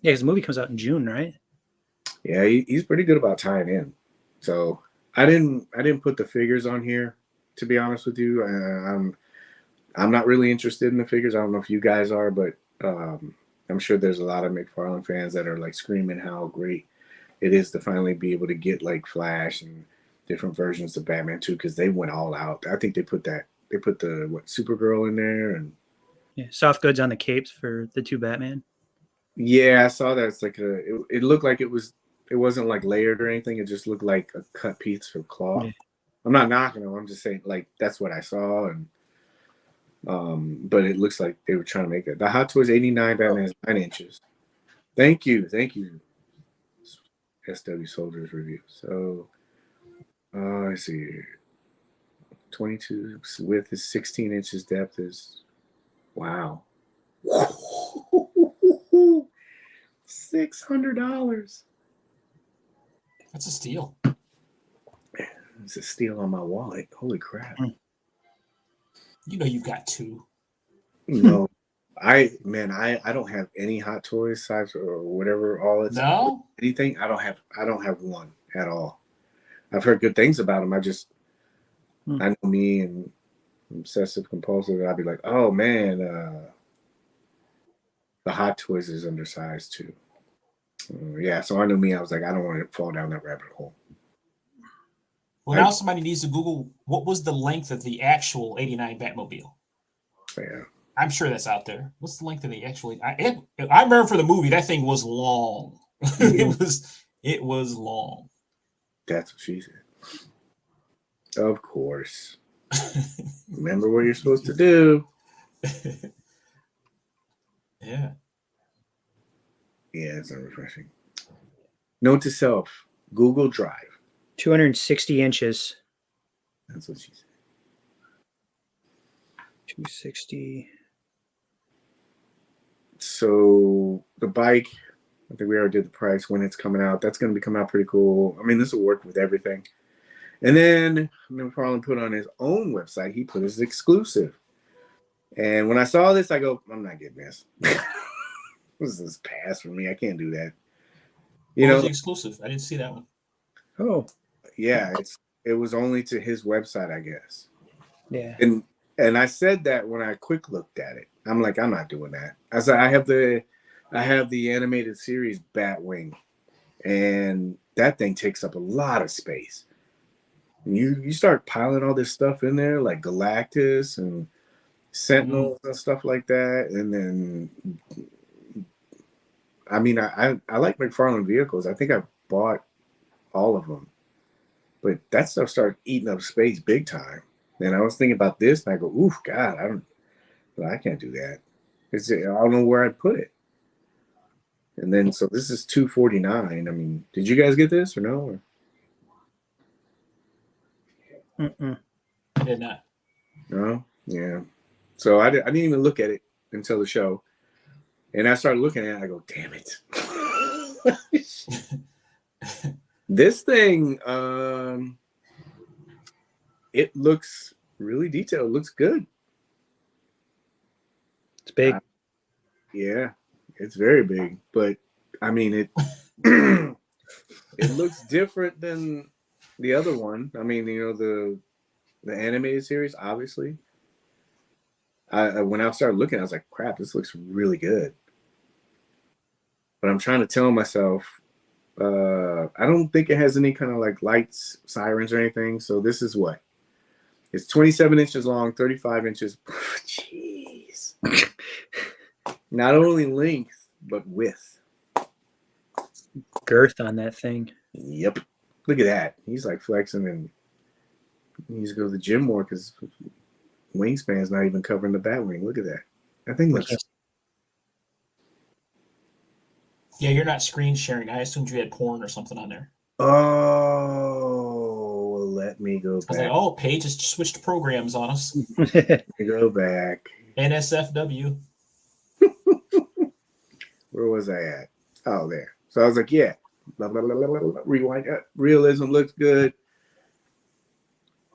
S3: Yeah, because the movie comes out in June, right?
S1: Yeah, he's pretty good about tying in. So I didn't put the figures on here, to be honest with you. I'm not really interested in the figures. I don't know if you guys are, but I'm sure there's a lot of McFarlane fans that are like screaming how great it is to finally be able to get like Flash and different versions of Batman too, because they went all out. I think they put the Supergirl in there, and
S3: soft goods on the capes for the two Batman.
S1: Yeah, I saw that. It's like it looked like it wasn't like layered or anything. It just looked like a cut piece of cloth.
S3: Yeah.
S1: I'm not knocking them. I'm just saying like that's what I saw, and but it looks like they were trying to make it. The Hot Toys 89 Batman is 9 inches. Thank you, SW Soldiers review. So, I see here. 22 width is 16 inches. Depth is wow. $600.
S2: That's a steal.
S1: It's a steal on my wallet. Holy crap.
S2: You know you've got two.
S1: No. I don't have any Hot Toys size or whatever. All it's
S2: No?
S1: anything. I don't have one at all. I've heard good things about them. I know me and obsessive compulsive. I'd be like, oh man, the Hot Toys is undersized too. Yeah, so I know me. I was like, I don't want to fall down that rabbit hole.
S2: Well, now somebody needs to Google what was the length of the actual 89 Batmobile.
S1: Yeah.
S2: I'm sure that's out there. What's the length of the actual? I remember for the movie that thing was long. It was long.
S1: That's what she said. Of course. Remember what you're supposed to do.
S2: Yeah.
S1: Yeah, it's not refreshing. Note to self: Google Drive.
S3: 260 inches.
S1: That's what she said.
S3: 260.
S1: So the bike, I think we already did the price when it's coming out. That's going to be coming out pretty cool. I mean, this will work with everything. And then McFarlane put on his own website. He put his exclusive. And when I saw this, I go, I'm not getting this. This is pass for me. I can't do that. You
S2: What
S1: know,
S2: was the exclusive? I didn't see that one.
S3: Oh,
S1: yeah, it was only to his website, I guess.
S3: yeah.
S1: And I said that when I quick looked at it. I'm like, I'm not doing that. I said I have the animated series Batwing, and that thing takes up a lot of space. And you start piling all this stuff in there, like Galactus and Sentinels and stuff like that, and then I mean, I like McFarlane vehicles. I think I bought all of them, but that stuff started eating up space big time. And I was thinking about this, and I go, "Oof, God, I can't do that. I don't know where I'd put it." And then, so this is $249. I mean, did you guys get this or no?
S2: I did not.
S1: No, yeah. So I didn't even look at it until the show, and I started looking at it. I go, "Damn it!" This thing, it looks really detailed. It looks good.
S3: It's big.
S1: Yeah, it's very big. But I mean, it it looks different than the other one. I mean, you know, the animated series, obviously. When I started looking, I was like, "Crap, this looks really good." But I'm trying to tell myself, I don't think it has any kind of like lights, sirens, or anything. So this is what? It's 27 inches long, 35 inches. Jeez. Not only length, but width.
S3: Girth on that thing.
S1: Yep. Look at that. He's like flexing, and he needs to go to the gym more because wingspan's not even covering the bat wing. Look at that. That thing looks.
S2: Yeah, you're not screen sharing. I assumed you had porn or something on there.
S1: Oh, let me go back.
S2: I was like, oh, Paige has switched programs on us.
S1: Let me go back.
S2: NSFW.
S1: Where was I at? Oh, there. So I was like, yeah. Blah, blah, blah, blah, blah. Rewind. Realism looks good.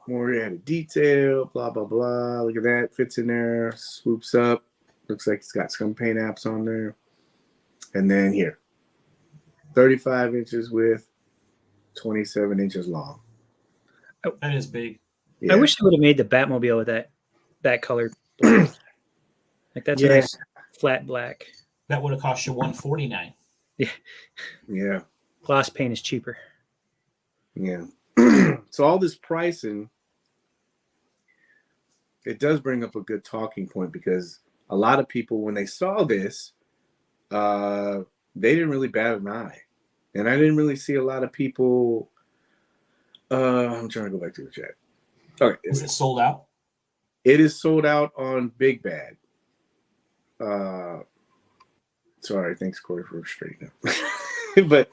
S1: More added detail. Blah, blah, blah. Look at that. Fits in there. Swoops up. Looks like it's got some paint apps on there. And then here. 35 inches width. 27 inches long.
S2: That is big.
S3: Yeah. I wish they would have made the Batmobile with that color black. Like that's a nice flat black.
S2: That would have cost you $149.
S3: Yeah.
S1: Yeah.
S3: Gloss paint is cheaper.
S1: Yeah. So all this pricing, it does bring up a good talking point because a lot of people, when they saw this, they didn't really bat an eye, and I didn't really see a lot of people. I'm trying to go back to the chat. Okay,
S2: is it sold out?
S1: It is sold out on Big Bad. Sorry, thanks Cory for straightening up. But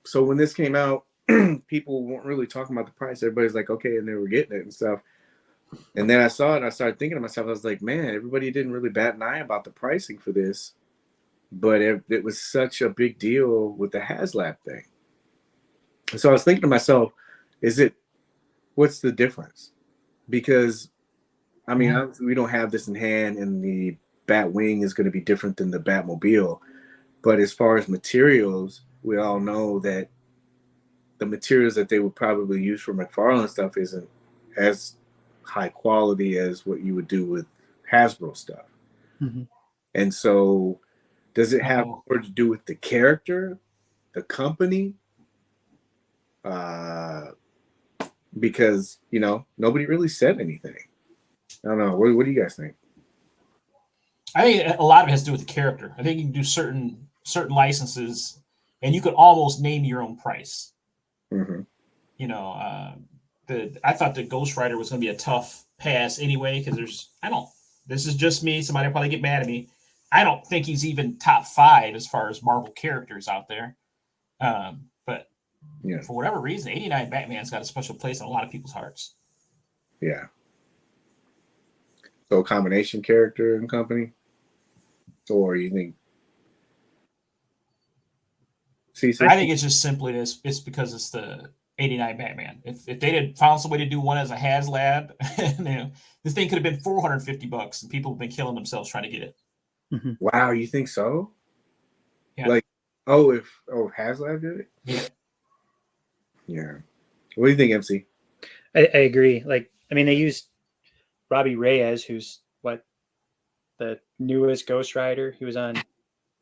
S1: so when this came out, people weren't really talking about the price. Everybody's like, okay, and they were getting it and stuff. And then I saw it, and I started thinking to myself, I was like, man, everybody didn't really bat an eye about the pricing for this, but it was such a big deal with the HasLab thing. So I was thinking to myself, what's the difference? Because, I mean, obviously we don't have this in hand, and the Batwing is going to be different than the Batmobile. But as far as materials, we all know that the materials that they would probably use for McFarlane stuff isn't as high quality as what you would do with Hasbro stuff.
S3: Mm-hmm.
S1: And so does it have more to do with the character, the company? Because, nobody really said anything. I don't know. What do you guys think?
S2: I think a lot of it has to do with the character. I think you can do certain licenses, and you could almost name your own price.
S1: Mm-hmm.
S2: I thought the Ghost Rider was going to be a tough pass anyway, because this is just me. Somebody will probably get mad at me. I don't think he's even top 5 as far as Marvel characters out there. But
S1: yeah,
S2: for whatever reason, 89 Batman's got a special place in a lot of people's hearts.
S1: Yeah. So combination character and company? Or you think?
S2: I think it's just simply this. It's because it's the 89 Batman. If they had found some way to do one as a HasLab, this thing could have been $450, and people have been killing themselves trying to get it.
S3: Mm-hmm.
S1: Wow, you think so?
S2: Yeah.
S1: HasLab did it?
S2: Yeah.
S1: Yeah. What do you think, MC?
S3: I agree. They used Robbie Reyes, who's the newest Ghost Rider. He was on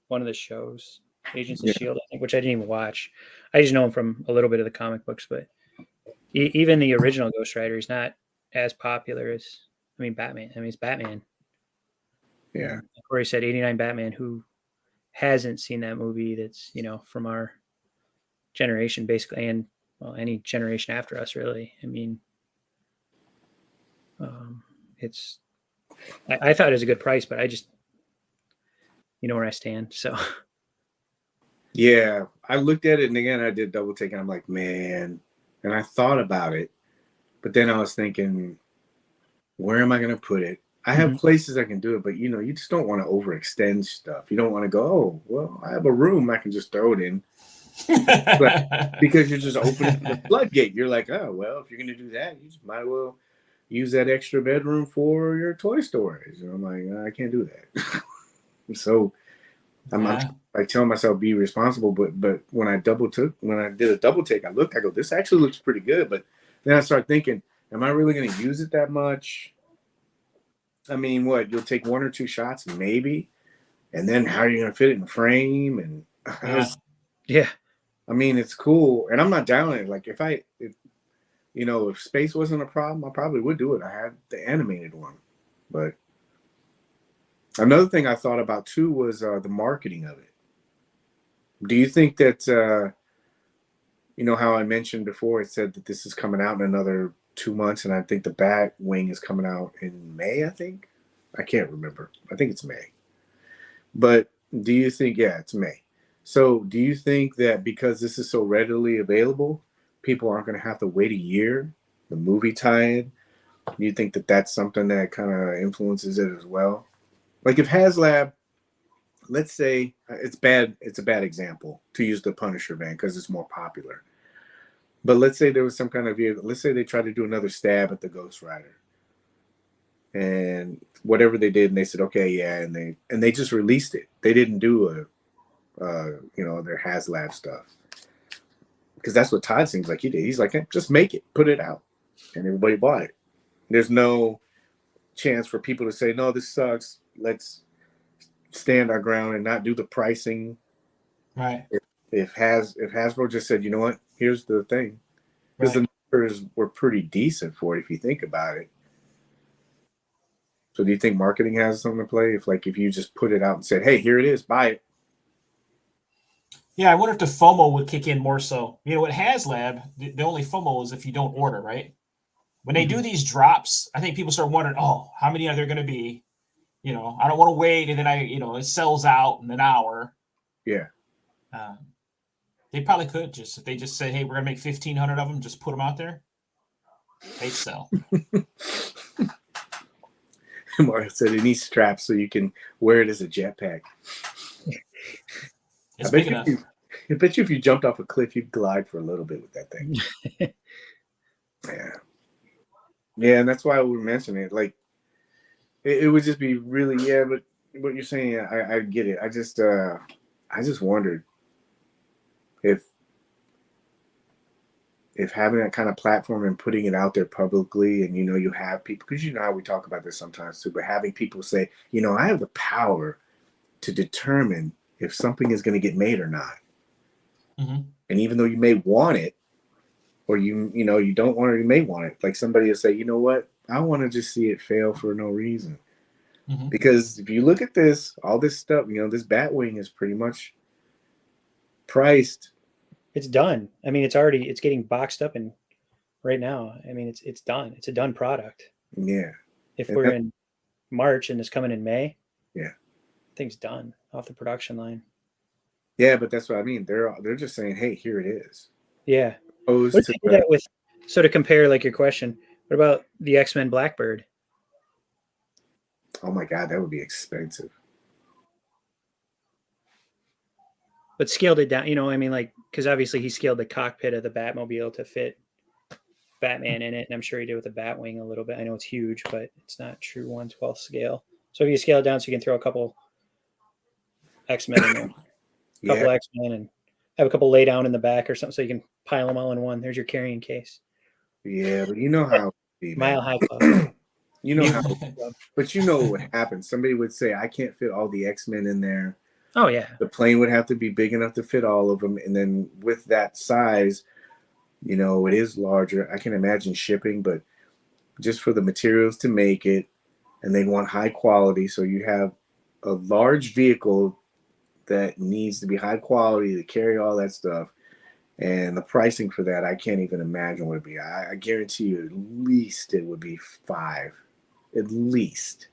S3: one of the shows, Agents of S.H.I.E.L.D., I think, which I didn't even watch. I just know him from a little bit of the comic books, but even the original Ghost Rider is not as popular as, Batman. It's Batman.
S1: Yeah.
S3: Cory said 89 Batman. Who hasn't seen that movie? That's, from our generation, basically, and any generation after us, really. It's. I thought it was a good price, but I just, where I stand. So.
S1: Yeah, I looked at it, and again, I did double take, and I'm like, man, and I thought about it, but then I was thinking, where am I going to put it? I have places I can do it, but you just don't want to overextend stuff. You don't want to go, oh, well, I have a room I can just throw it in. Because you're just opening the floodgate. You're like, oh, well, if you're going to do that, you just might as well use that extra bedroom for your toy storage. And I'm like, I can't do that. So I'm like telling myself be responsible, but when I did a double take, I go, this actually looks pretty good. But then I start thinking, am I really going to use it that much? You'll take 1 or 2 shots, maybe, and then how are you going to fit it in the frame? And
S3: yeah,
S1: it's cool, and I'm not down on it. Like if space wasn't a problem, I probably would do it. I had the animated one, but another thing I thought about too was the marketing of it. Do you think that how I mentioned before, it said that this is coming out in another 2 months, and I think the Batwing is coming out in May, I think. I can't remember. I think it's May. But do you think, it's May. So do you think that because this is so readily available, people aren't going to have to wait a year, the movie tie-in? Do you think that that's something that kind of influences it as well? Like if HasLab, let's say it's a bad example to use the Punisher van because it's more popular. But let's say there was some kind of vehicle. Let's say they tried to do another stab at the Ghost Rider, and whatever they did, and they said, okay, yeah, and they just released it. They didn't do their HasLab stuff, because that's what Todd seems like he did. He's like, hey, just make it, put it out, and everybody bought it. There's no chance for people to say, no, this sucks. Let's stand our ground and not do the pricing.
S2: Right.
S1: If Hasbro just said, you know what, here's the thing, because the numbers were pretty decent for it if you think about it. So do you think marketing has something to play? If you just put it out and said, "Hey, here it is, buy it."
S2: Yeah, I wonder if the FOMO would kick in more so. You know, with HasLab, the only FOMO is if you don't order, right? When they do these drops, I think people start wondering, oh, how many are there going to be? You know, I don't want to wait, and then it sells out in an hour.
S1: Yeah.
S2: They probably could if they just say, hey, we're going to make 1,500 of them, just put them out there. They'd sell.
S1: Mario said it needs straps so you can wear it as a jetpack.
S2: It's big enough.
S1: I bet you if you jumped off a cliff, you'd glide for a little bit with that thing. Yeah, and that's why we were mentioning it. Like, it would just be really, but what you're saying, I get it. I just wondered if having that kind of platform and putting it out there publicly, and you have people, because how we talk about this sometimes too, but having people say, I have the power to determine if something is going to get made or not.
S2: Mm-hmm.
S1: And even though you may want it, or you don't want it, you may want it. Like somebody will say, you know what, I want to just see it fail for no reason.
S2: Mm-hmm.
S1: Because if you look at all this stuff, this Batwing is pretty much priced.
S3: It's done. I mean, it's getting boxed up, and right now, I mean, it's done. It's a done product.
S1: Yeah.
S3: If we're in March and it's coming in May,
S1: yeah,
S3: thing's done off the production line.
S1: Yeah, but that's what I mean. They're just saying, hey, here it is.
S3: Yeah. To compare, like your question, what about the X-Men Blackbird?
S1: Oh my God, that would be expensive.
S3: But scaled it down, I mean, like, because obviously he scaled the cockpit of the Batmobile to fit Batman in it, and I'm sure he did with the Batwing a little bit. I know it's huge, but it's not true 1/12 scale. So if you scale it down, so you can throw a couple X-Men in there, couple X-Men, and have a couple lay down in the back or something, so you can pile them all in one. There's your carrying case.
S1: Yeah, but you know how
S3: Mile High Club.
S1: You know how, but what happens. Somebody would say, I can't fit all the X-Men in there.
S3: Oh, yeah.
S1: The plane would have to be big enough to fit all of them. And then with that size, it is larger. I can imagine shipping, but just for the materials to make it, and they want high quality. So you have a large vehicle that needs to be high quality to carry all that stuff. And the pricing for that, I can't even imagine what it'd be. I guarantee you at least it would be $5. At least.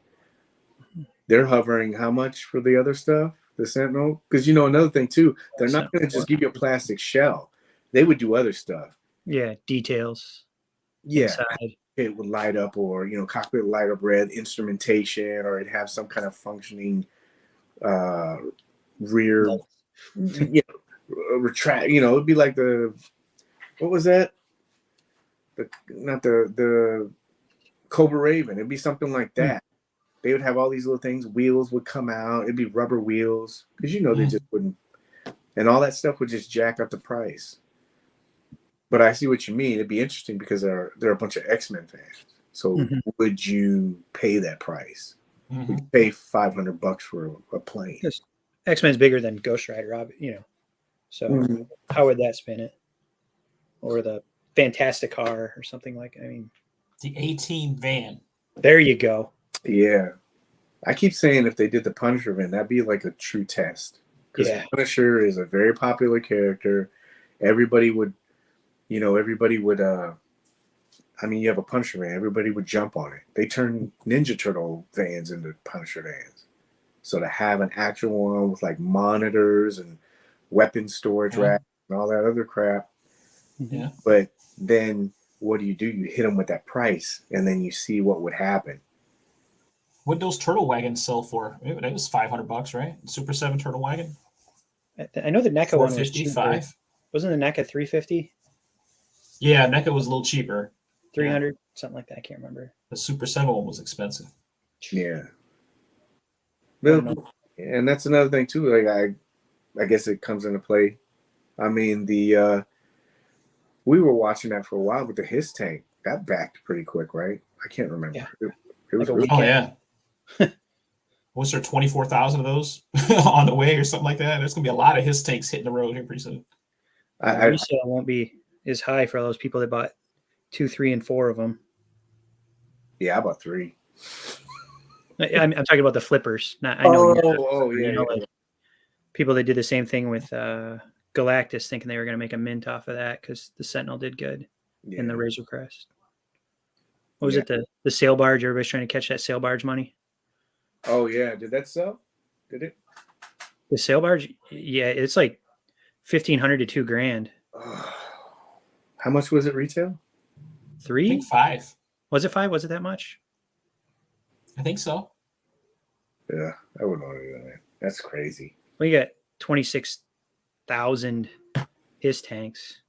S1: They're hovering how much for the other stuff? The Sentinel? Because another thing too, they're not going to just give you a plastic shell. They would do other stuff.
S3: Yeah, details.
S1: Yeah. Inside. It would light up, or cockpit would light up red, instrumentation, or it'd have some kind of functioning rear retract. It'd be like what was that? The Cobra Raven. It'd be something like that. They would have all these little things. Wheels would come out. It'd be rubber wheels, because they just wouldn't, and all that stuff would just jack up the price. But I see what you mean. It'd be interesting because they're a bunch of X-Men fans. So would you pay that price? Would you pay $500 for a plane?
S3: X-Men's bigger than Ghost Rider, So how would that spin it? Or the Fantastic Car or something like? I mean,
S2: the A-Team van.
S3: There you go.
S1: Yeah, I keep saying if they did the Punisher van, that'd be like a true test. Because Punisher is a very popular character. Everybody would. I mean, you have a Punisher van, everybody would jump on it. They turn Ninja Turtle vans into Punisher vans. So to have an actual one with like monitors and weapon storage racks and all that other crap.
S2: Yeah.
S1: But then what do? You hit them with that price, and then you see what would happen.
S2: What those turtle wagons sell for? It was $500, right? Super 7 turtle wagon.
S3: I know the NECA one was cheaper. Wasn't the NECA $350?
S2: Yeah, NECA was a little cheaper.
S3: $300, something like that. I can't remember.
S2: The Super 7 one was expensive.
S1: Yeah. Well, and that's another thing too. Like I guess it comes into play. I mean, we were watching that for a while, but the Hiss tank got backed pretty quick, right? I can't remember.
S3: Yeah.
S1: It was
S2: oh yeah. Was there 24,000 of those on the way or something like that? There's gonna be a lot of Hiss tanks hitting the road here pretty soon.
S3: Resale won't be as high for all those people that bought 2, 3, and 4 of them.
S1: Yeah, I bought 3.
S3: I'm talking about the flippers. Not I know.
S1: Yeah.
S3: People that did the same thing with Galactus, thinking they were going to make a mint off of that because the Sentinel did good in the Razor Crest. What was it? The sail barge? Everybody's trying to catch that sail barge money.
S1: Oh yeah, did that sell? Did it?
S3: The sail barge? Yeah, it's like $1,500 to $2,000.
S1: How much was it retail?
S2: I
S3: 3?
S2: think 5.
S3: Was it 5? Was it that much?
S2: I think so.
S1: Yeah, I wouldn't want to do that. That's crazy.
S3: Well, you got 26,000 his tanks.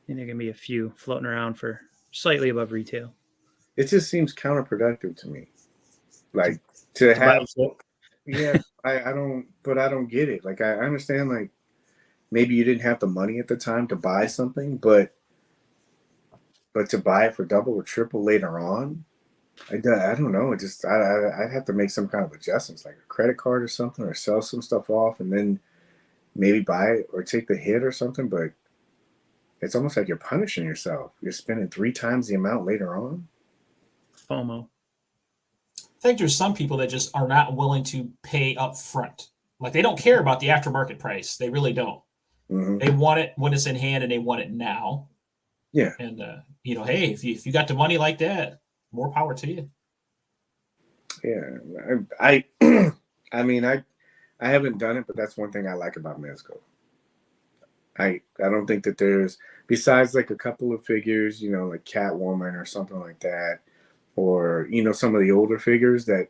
S3: And there are going to be a few floating around for slightly above retail.
S1: It just seems counterproductive to me. Like to have, yeah, I don't get it. Like I understand, like maybe you didn't have the money at the time to buy something, but to buy it for double or triple later on, I don't know. It just I'd have to make some kind of adjustments, like a credit card or something, or sell some stuff off and then maybe buy it or take the hit or something. But it's almost like you're punishing yourself. You're spending 3 times the amount later on.
S3: FOMO.
S2: I think there's some people that just are not willing to pay up front. Like they don't care about the aftermarket price. They really don't.
S1: Mm-hmm.
S2: They want it when it's in hand and they want it now.
S1: Yeah.
S2: And, hey, if you got the money like that, more power to you.
S1: Yeah. I mean, I haven't done it, but that's one thing I like about Mezco. I don't think that there's, besides like a couple of figures, like Catwoman or something like that, or, some of the older figures that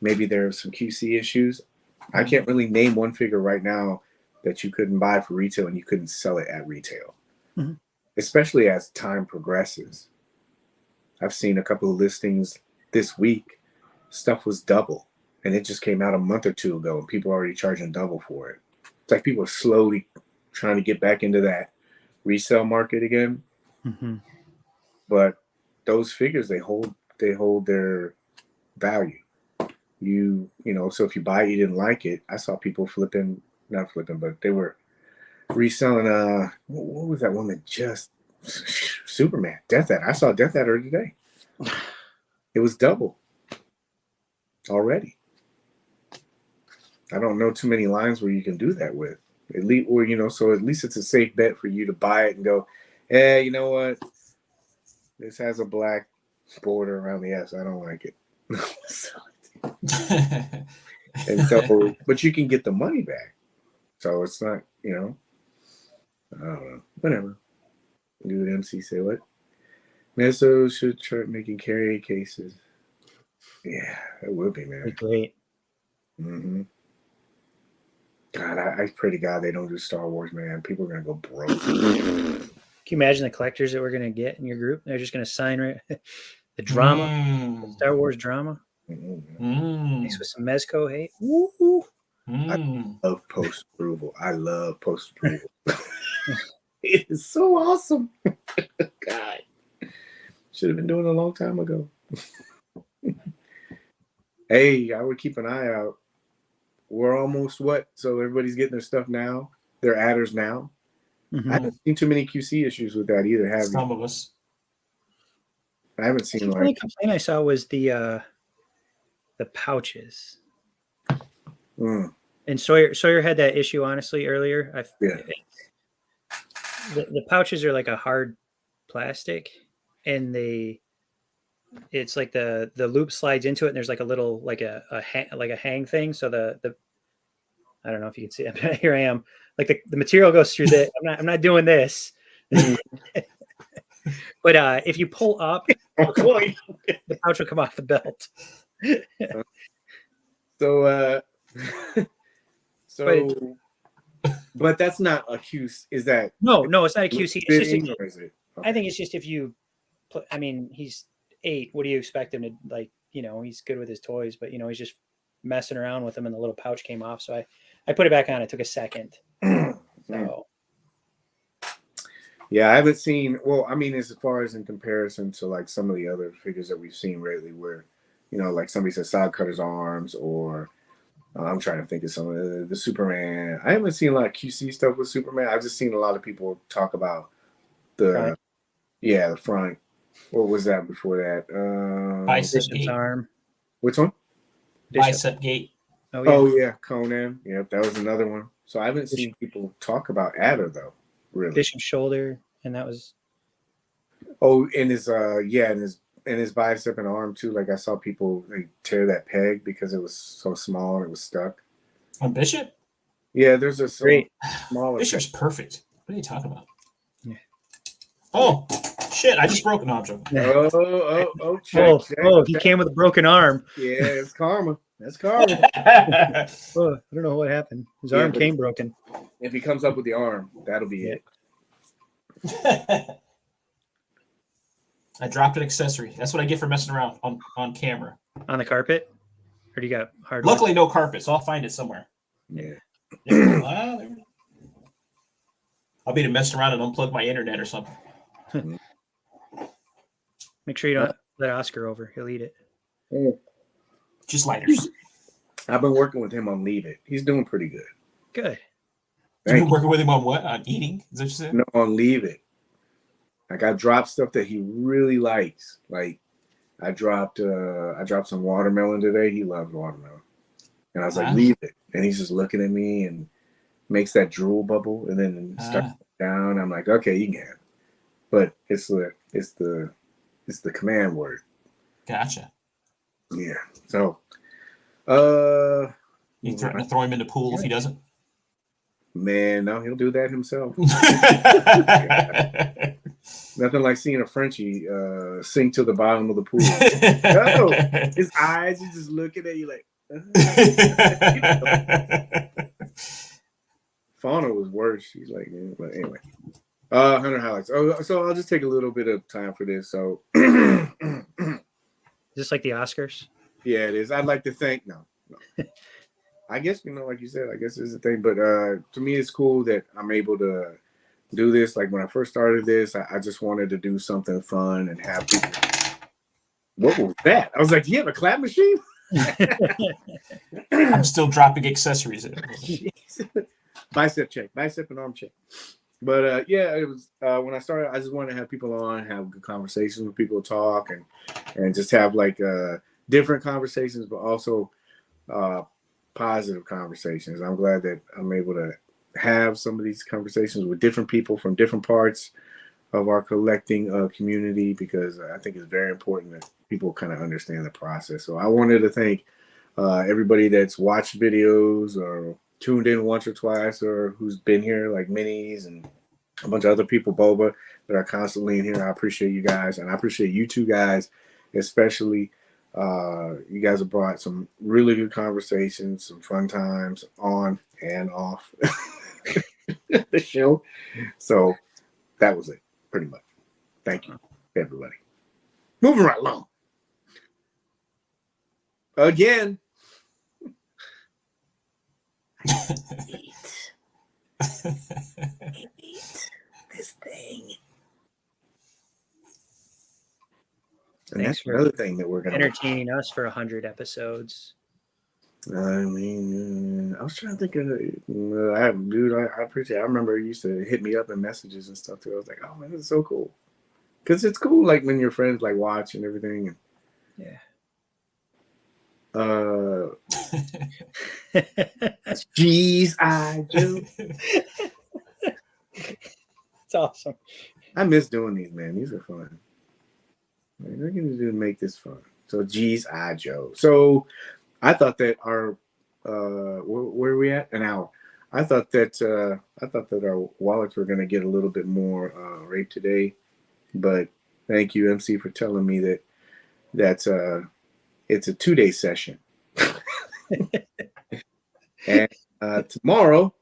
S1: maybe there are some QC issues. Mm-hmm. I can't really name one figure right now that you couldn't buy for retail and you couldn't sell it at retail, mm-hmm. especially as time progresses. I've seen a couple of listings this week. Stuff was double, and it just came out a month or 2 ago, and people are already charging double for it. It's like people are slowly trying to get back into that resale market again.
S3: Mm-hmm.
S1: But those figures, they hold their value. So if you buy it, you didn't like it. I saw people not flipping, but they were reselling. What was that one that just Superman Death Adder? I saw Death Adder today. It was double already. I don't know too many lines where you can do that with. At least, or so at least it's a safe bet for you to buy it and go, you know what? This has a black border around the S. I don't like it. And so, but you can get the money back. So it's not, I don't know. Whatever. Dude, MC say what? Mezco should try making carry cases. Yeah, that would be, man.
S3: Great.
S1: Mm-hmm. God, I pray to God they don't do Star Wars, man. People are gonna go broke.
S3: Can you imagine the collectors that we're gonna get in your group? They're just gonna sign the drama, the Star Wars drama. Mixed with some Mezco hate.
S1: Woo-hoo. I love post approval. It is so awesome. God, should have been doing it a long time ago. Hey, I would keep an eye out. We're almost so everybody's getting their stuff now, their adders now. Mm-hmm. I haven't seen too many QC issues with that either, have you?
S2: Some of us.
S1: I haven't seen
S3: the only complaint I saw was the pouches. And Sawyer had that issue honestly earlier. The pouches are like a hard plastic, and it's like the loop slides into it, and there's like a little like a hang thing. So the I don't know if you can see it. Here I am. Like the material goes through the. I'm not doing this. But if you pull up, the pouch will come off the belt.
S1: But that's not a QC. Is that
S3: no? It's not a QC. It's just
S1: or is it?
S3: Okay. I think it's just if you. I mean, he's 8. What do you expect him to like? He's good with his toys, but he's just messing around with them, and the little pouch came off. So I put it back on. It took a second. So.
S1: Yeah, I haven't seen. Well, I mean, as far as in comparison to like some of the other figures that we've seen lately, where like somebody says side cutter's arms, or I'm trying to think of some of the Superman. I haven't seen a lot of QC stuff with Superman. I've just seen a lot of people talk about the front. What was that before that?
S3: Bicep's arm.
S1: Which one?
S2: Bicep Gate.
S1: Oh yeah, Conan. Yep, that was another one. So I haven't seen people talk about Adder though. Really.
S3: Bishop shoulder, and that was.
S1: Oh, in his in his bicep and arm too. Like I saw people tear that peg because it was so small and it was stuck.
S2: On Bishop?
S1: Yeah, there's a
S3: Great.
S1: smaller.
S2: Bishop's perfect. What are you talking about?
S3: Yeah.
S2: Oh shit! I just broke an arm. Check,
S3: He came with a broken arm.
S1: Yeah, it's karma. That's karma.
S3: I don't know what happened. His arm came broken.
S1: If he comes up with the arm, that'll be it.
S2: I dropped an accessory. That's what I get for messing around on camera.
S3: On the carpet? Or do you got hard?
S2: Luckily, no carpet, so I'll find it somewhere.
S1: Yeah.
S2: I'll be to mess around and unplug my internet or something.
S3: Make sure you don't let Oscar over. He'll eat it.
S2: Just lighters.
S1: I've been working with him on Leave It. He's doing pretty good.
S3: Good.
S2: You've been working with him on what? On eating? Is that what you said?
S1: No, on Leave It. Like I dropped stuff that he really likes. Like I dropped some watermelon today. He loves watermelon. And I was like, leave it. And he's just looking at me and makes that drool bubble and then starts down. I'm like, okay, you can have it. But it's the command word.
S2: Gotcha.
S1: Yeah. So
S2: you threaten to throw him in the pool if he doesn't?
S1: Man, no, he'll do that himself. Nothing like seeing a Frenchie sink to the bottom of the pool. No, his eyes are just looking at you like. Fauna was worse. She's like, but anyway. 100 highlights. Oh, so I'll just take a little bit of time for this. So,
S3: is this like the Oscars?
S1: Yeah, it is. I'd like to thank. No. I guess like you said, I guess it's the thing. But to me, it's cool that I'm able to do this. Like when I first started this, I just wanted to do something fun and have people. What was that? I was like, do you have a clap machine?
S2: I'm still dropping accessories in it.
S1: Bicep and arm check. But yeah, it was when I started, I just wanted to have people on, have good conversations with people, talk and just have like different conversations, but also positive conversations. I'm glad that I'm able to have some of these conversations with different people from different parts of our collecting community, because I think it's very important that people kind of understand the process. So I wanted to thank everybody that's watched videos or tuned in once or twice, or who's been here, like Minis and a bunch of other people, Boba, that are constantly in here. I appreciate you guys, and I appreciate you two guys, especially. You guys have brought some really good conversations, some fun times on and off the show. So that was it, pretty much. Thank you, everybody. Moving right along. Again. I hate this thing. And that's another thing that we're going to
S3: entertaining us for 100 episodes.
S1: I mean, I was trying to think of I appreciate it. I remember you used to hit me up in messages and stuff too. I was like, oh man, this is so cool. Because it's cool, like when your friends like watch and everything. And,
S3: yeah.
S1: Jeez, I do.
S3: It's awesome.
S1: I miss doing these, man. These are fun. Man, we're going to make this fun. So, geez, Joe. So, I thought that our where are we at? An hour. I thought that our wallets were going to get a little bit more rape today, but thank you, MC, for telling me that it's a 2-day session, and tomorrow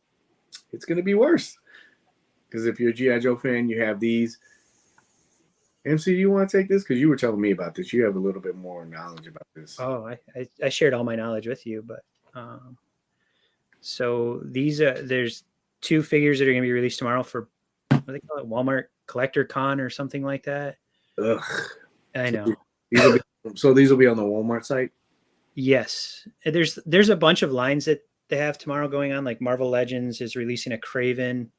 S1: it's going to be worse, because if you're a G.I. Joe fan, you have these. MC, do you want to take this? Because you were telling me about this. You have a little bit more knowledge about this.
S3: Oh, I shared all my knowledge with you, but so these there's 2 figures that are going to be released tomorrow for, what do they call it, Walmart Collector Con or something like that.
S1: Ugh.
S3: I know.
S1: These will be on the Walmart site?
S3: Yes. There's a bunch of lines that they have tomorrow going on, like Marvel Legends is releasing a Craven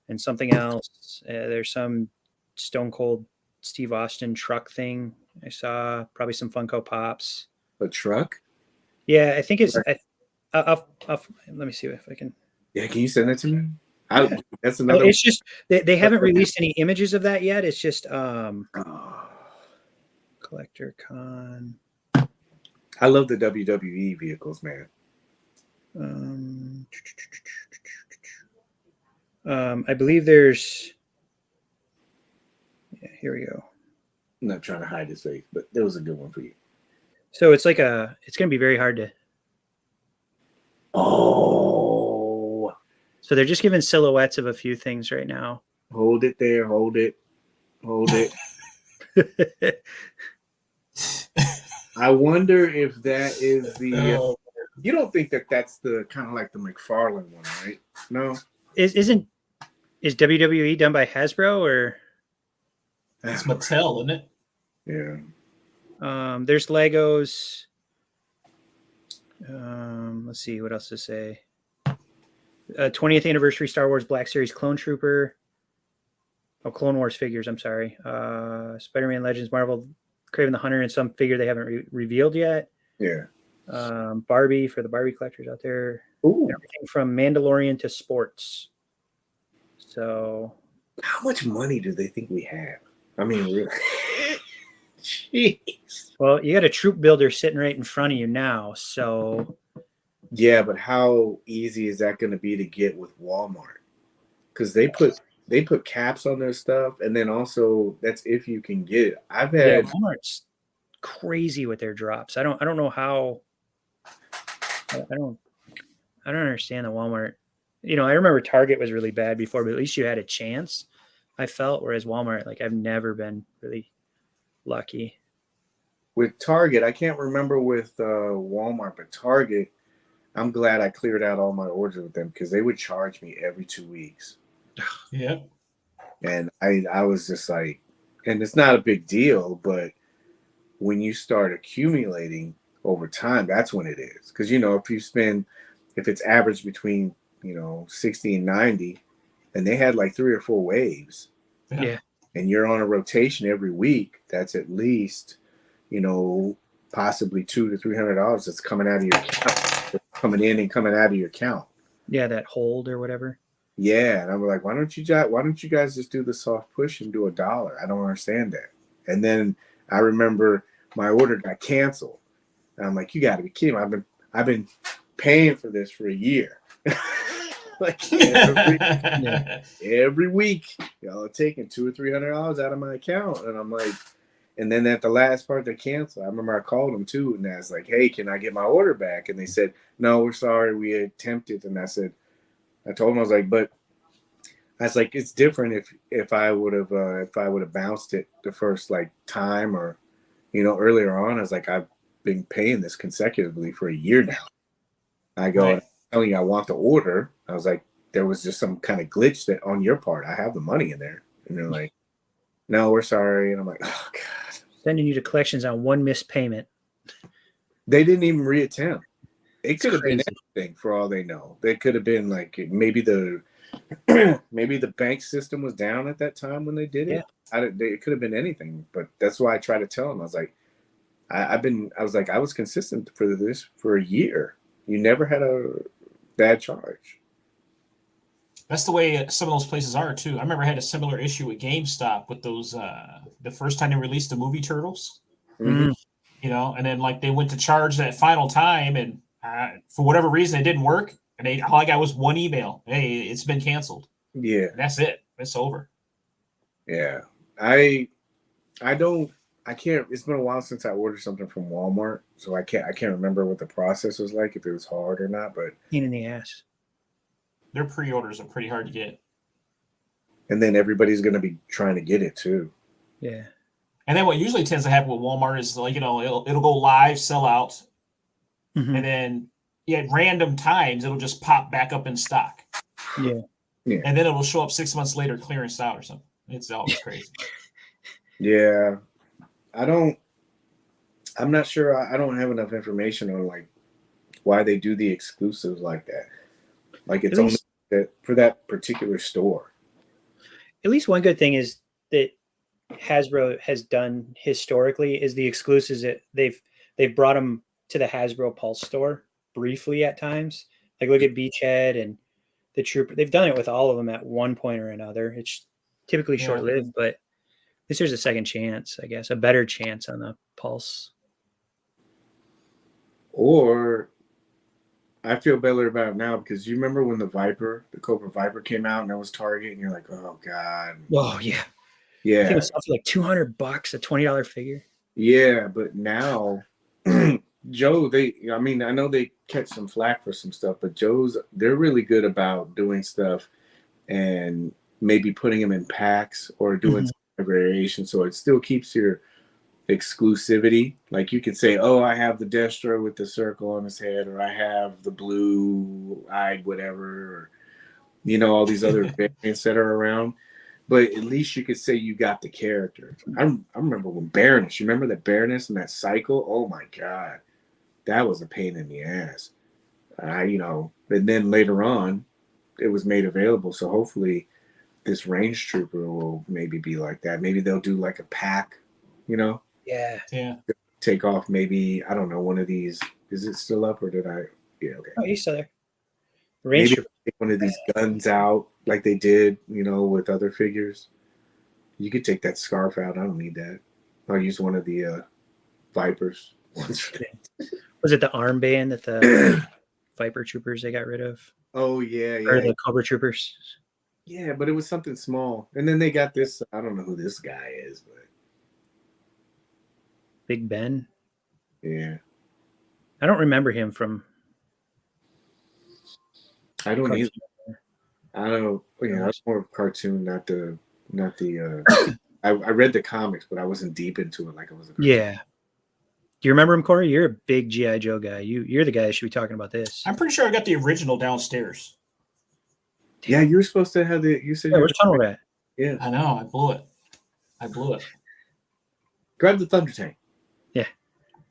S3: and something else. There's some Stone Cold Steve Austin truck thing I saw, probably some Funko Pops.
S1: A truck?
S3: Yeah, I think it's. I'll, let me see if I can.
S1: Yeah, can you send it to me?
S3: Yeah.
S1: That's another.
S3: It's just they haven't released any images of that yet. It's just Collector Con.
S1: I love the WWE vehicles, man.
S3: I believe there's. Yeah, here we go.
S1: I'm not trying to hide his face, but there was a good one for you.
S3: So it's like it's going to be very hard to.
S1: Oh.
S3: So they're just giving silhouettes of a few things right now.
S1: Hold it there. Hold it. Hold it. I wonder if that is the. You don't think that that's the kind of like the McFarlane one, right? No.
S3: Is WWE done by Hasbro or?
S2: It's Mattel, isn't it?
S1: Yeah.
S3: There's Legos. Let's see what else to say. 20th anniversary Star Wars Black Series Clone Trooper. Oh, Clone Wars figures. I'm sorry. Spider-Man Legends, Marvel, Kraven the Hunter, and some figure they haven't revealed yet.
S1: Yeah.
S3: Barbie for the Barbie collectors out there.
S1: Ooh.
S3: Everything from Mandalorian to sports. So,
S1: how much money do they think we have? I mean, really? Jeez.
S3: Well, you got a troop builder sitting right in front of you now, so.
S1: Yeah, but how easy is that going to be to get with Walmart? Because they put caps on their stuff, and then also that's if you can get it. I've had
S3: Walmart's crazy with their drops. I don't know how. I don't understand the Walmart. I remember Target was really bad before, but at least you had a chance. I felt, whereas Walmart, like I've never been really lucky.
S1: With Target, I can't remember with Walmart, but Target, I'm glad I cleared out all my orders with them because they would charge me every 2 weeks.
S2: Yeah.
S1: And I was just like, and it's not a big deal, but when you start accumulating over time, that's when it is. Because, if it's average between, 60 and 90, and they had like 3 or 4 waves.
S3: Yeah.
S1: And you're on a rotation every week, that's at least, possibly $200 to $300 that's coming out of your account, coming in and coming out of your account.
S3: Yeah, that hold or whatever.
S1: Yeah, and I'm like, why don't you guys just do the soft push and do $1? I don't understand that. And then I remember my order got canceled, and I'm like, you got to be kidding me. I've been paying for this for a year. Like every week, y'all are taking $200 or $300 out of my account, and I'm like, and then at the last part they canceled. I remember I called them too, and I was like, hey, can I get my order back? And they said, no, we're sorry, we attempted. And I told them, I was like, it's different if I would have bounced it the first like time or, earlier on. I was like, I've been paying this consecutively for a year now. I go, I'm telling you, I want the order. I was like, there was just some kind of glitch that on your part. I have the money in there. And they're like, no, we're sorry. And I'm like, oh God.
S3: Sending you to collections on one missed payment.
S1: They didn't even reattempt. It could have been anything for all they know. They could have been like maybe the bank system was down at that time when they did it. Yeah. It could have been anything, but that's why I try to tell them. I was like, I was consistent for this for a year. You never had a bad charge.
S2: That's the way some of those places are too. I remember I had a similar issue with GameStop with those the first time they released the movie Turtles.
S1: Mm-hmm.
S2: And then like they went to charge that final time, and for whatever reason it didn't work, and all I got was one email. Hey, it's been canceled.
S1: Yeah,
S2: and that's it. It's over.
S1: Yeah, I can't. It's been a while since I ordered something from Walmart, so I can't remember what the process was like, if it was hard or not. But
S3: pain in the ass.
S2: Their pre-orders are pretty hard to get.
S1: And then everybody's going to be trying to get it too.
S3: Yeah.
S2: And then what usually tends to happen with Walmart is like, it'll go live, sell out. Mm-hmm. And then at random times, it'll just pop back up in stock.
S3: Yeah.
S2: And then it'll show up 6 months later, clearance out or something. It's always crazy.
S1: Yeah. I'm not sure. I don't have enough information on like why they do the exclusives like that. Like it's only for that particular store.
S3: At least one good thing is that Hasbro has done historically is the exclusives that they've brought them to the Hasbro Pulse store briefly at times. Like look at Beachhead and the Trooper. They've done it with all of them at one point or another. It's typically short-lived, but at least there's a second chance, I guess, a better chance on the Pulse.
S1: Or I feel better about it now because you remember when the Cobra Viper came out and that was Target, and you're like, oh God.
S3: Oh yeah. I think it was something like $200, a $20 figure.
S1: Yeah, but now Joe, I know they catch some flack for some stuff, but they're really good about doing stuff and maybe putting them in packs or doing some variation so it still keeps your exclusivity. Like you could say, oh, I have the Destro with the circle on his head, or I have the blue-eyed whatever, or all these other variants that are around. But at least you could say you got the character. I remember when Baroness. You remember that Baroness and that cycle? Oh my God, that was a pain in the ass. And then later on, it was made available. So hopefully, this Range Trooper will maybe be like that. Maybe they'll do like a pack.
S3: Yeah.
S1: Take off maybe, I don't know, one of these. Is it still up or did I? Yeah, okay.
S3: Oh, he's still there.
S1: Maybe take one of these guns out like they did, with other figures. You could take that scarf out. I don't need that. I'll use one of the Vipers.
S3: Was it the armband that the Viper Troopers they got rid of?
S1: Oh, yeah.
S3: Or the Cobra Troopers?
S1: Yeah, but it was something small. And then they got this, I don't know who this guy is, but
S3: Big Ben.
S1: Yeah.
S3: I don't remember him from.
S1: I don't either. I don't know. Yeah, that's more of cartoon, not the. I read the comics, but I wasn't deep into it like I was.
S3: Yeah. Do you remember him, Cory? You're a big G.I. Joe guy. You're the guy that should be talking about this.
S2: I'm pretty sure I got the original downstairs.
S1: Yeah, you were supposed to have the. You said.
S3: Yeah, where's Tunnel Rat?
S1: Yeah.
S2: I know. I blew it.
S1: Grab the Thunder Tank.
S3: Yeah.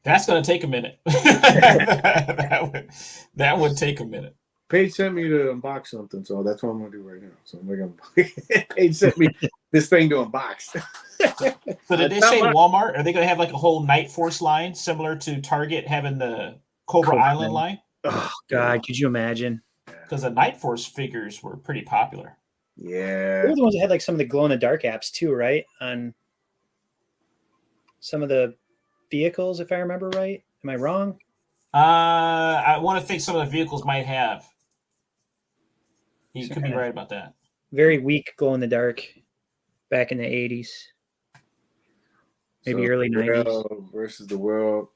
S2: That's going to take a minute. that would take a minute.
S1: Paige sent me to unbox something, so that's what I'm going to do right now. So I'm going to. Paige sent me this thing to unbox.
S2: So did they say Walmart? Are they going to have like a whole Night Force line similar to Target having the Cobra Island line?
S3: Oh God, could you imagine?
S2: Because the Night Force figures were pretty popular.
S1: Yeah.
S3: They were the ones that had like some of the glow in the dark apps too, right? On some of the vehicles, if I remember right. Am I wrong?
S2: I want to think some of the vehicles might have. You could be right about that.
S3: Very weak glow in the dark back in the 80s. Maybe early 90s.
S1: Versus the world.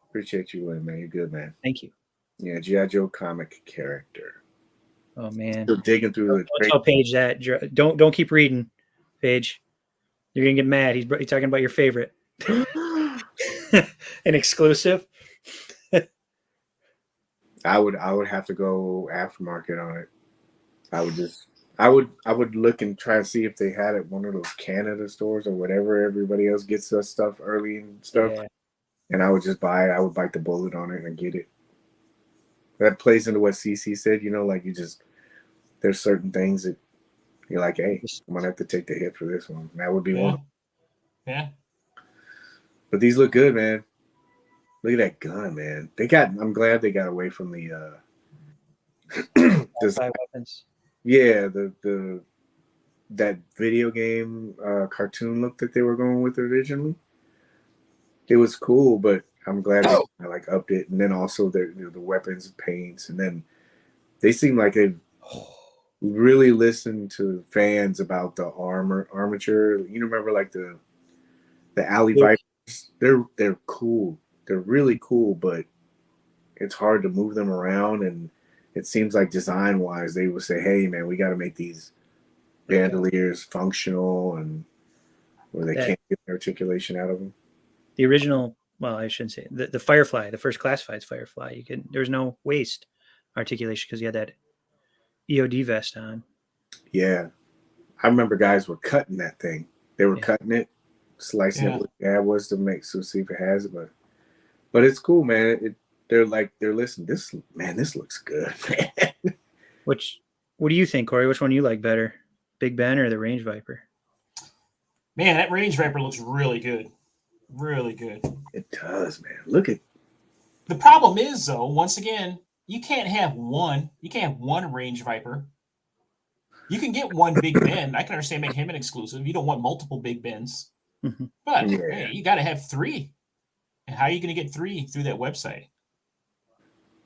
S1: Appreciate you, man. You're good, man.
S3: Thank you.
S1: Yeah, G.I. Joe comic character.
S3: Oh man.
S1: Still digging through
S3: Don't tell Paige that. Don't keep reading, Paige. You're gonna get mad. He's talking about your favorite. An exclusive.
S1: I would have to go aftermarket on it. I would look and try to see if they had it at one of those Canada stores or whatever everybody else gets us stuff early and stuff. Yeah. And I would just I would bite the bullet on it and get it. That plays into what CC said, there's certain things that you're like, hey, I'm gonna have to take the hit for this one. That would be one.
S2: Yeah.
S1: But these look good, man. Look at that gun, man. I'm glad they got away from the
S3: design weapons.
S1: Yeah, that video game cartoon look that they were going with originally. It was cool, but I'm glad they upped it, and then also the weapons and paints, and then they seem like they've really listened to fans about the armature. You remember like the alley Vipers? They're cool. They're really cool, but it's hard to move them around, and it seems like design-wise, they would say, "Hey, man, we got to make these bandoliers functional, and where they can't get the articulation out of them."
S3: The original, well, I shouldn't say the Firefly, the first classified Firefly. There was no waist articulation because you had that EOD vest on.
S1: Yeah, I remember guys were cutting that thing. They were cutting it, slicing it with was to see if it has it, but it's cool, man. They're listening. This looks good, man.
S3: What do you think, Cory? Which one you like better, Big Ben or the Range Viper?
S2: Man, that Range Viper looks really good. Really good.
S1: It does, man. Look at
S2: The problem is, though, once again, you can't have one range viper. You can get one big Ben. I can understand making him an exclusive. You don't want multiple big Bens.
S3: Mm-hmm.
S2: But hey, you got to have 3. And how are you going to get 3 through that website?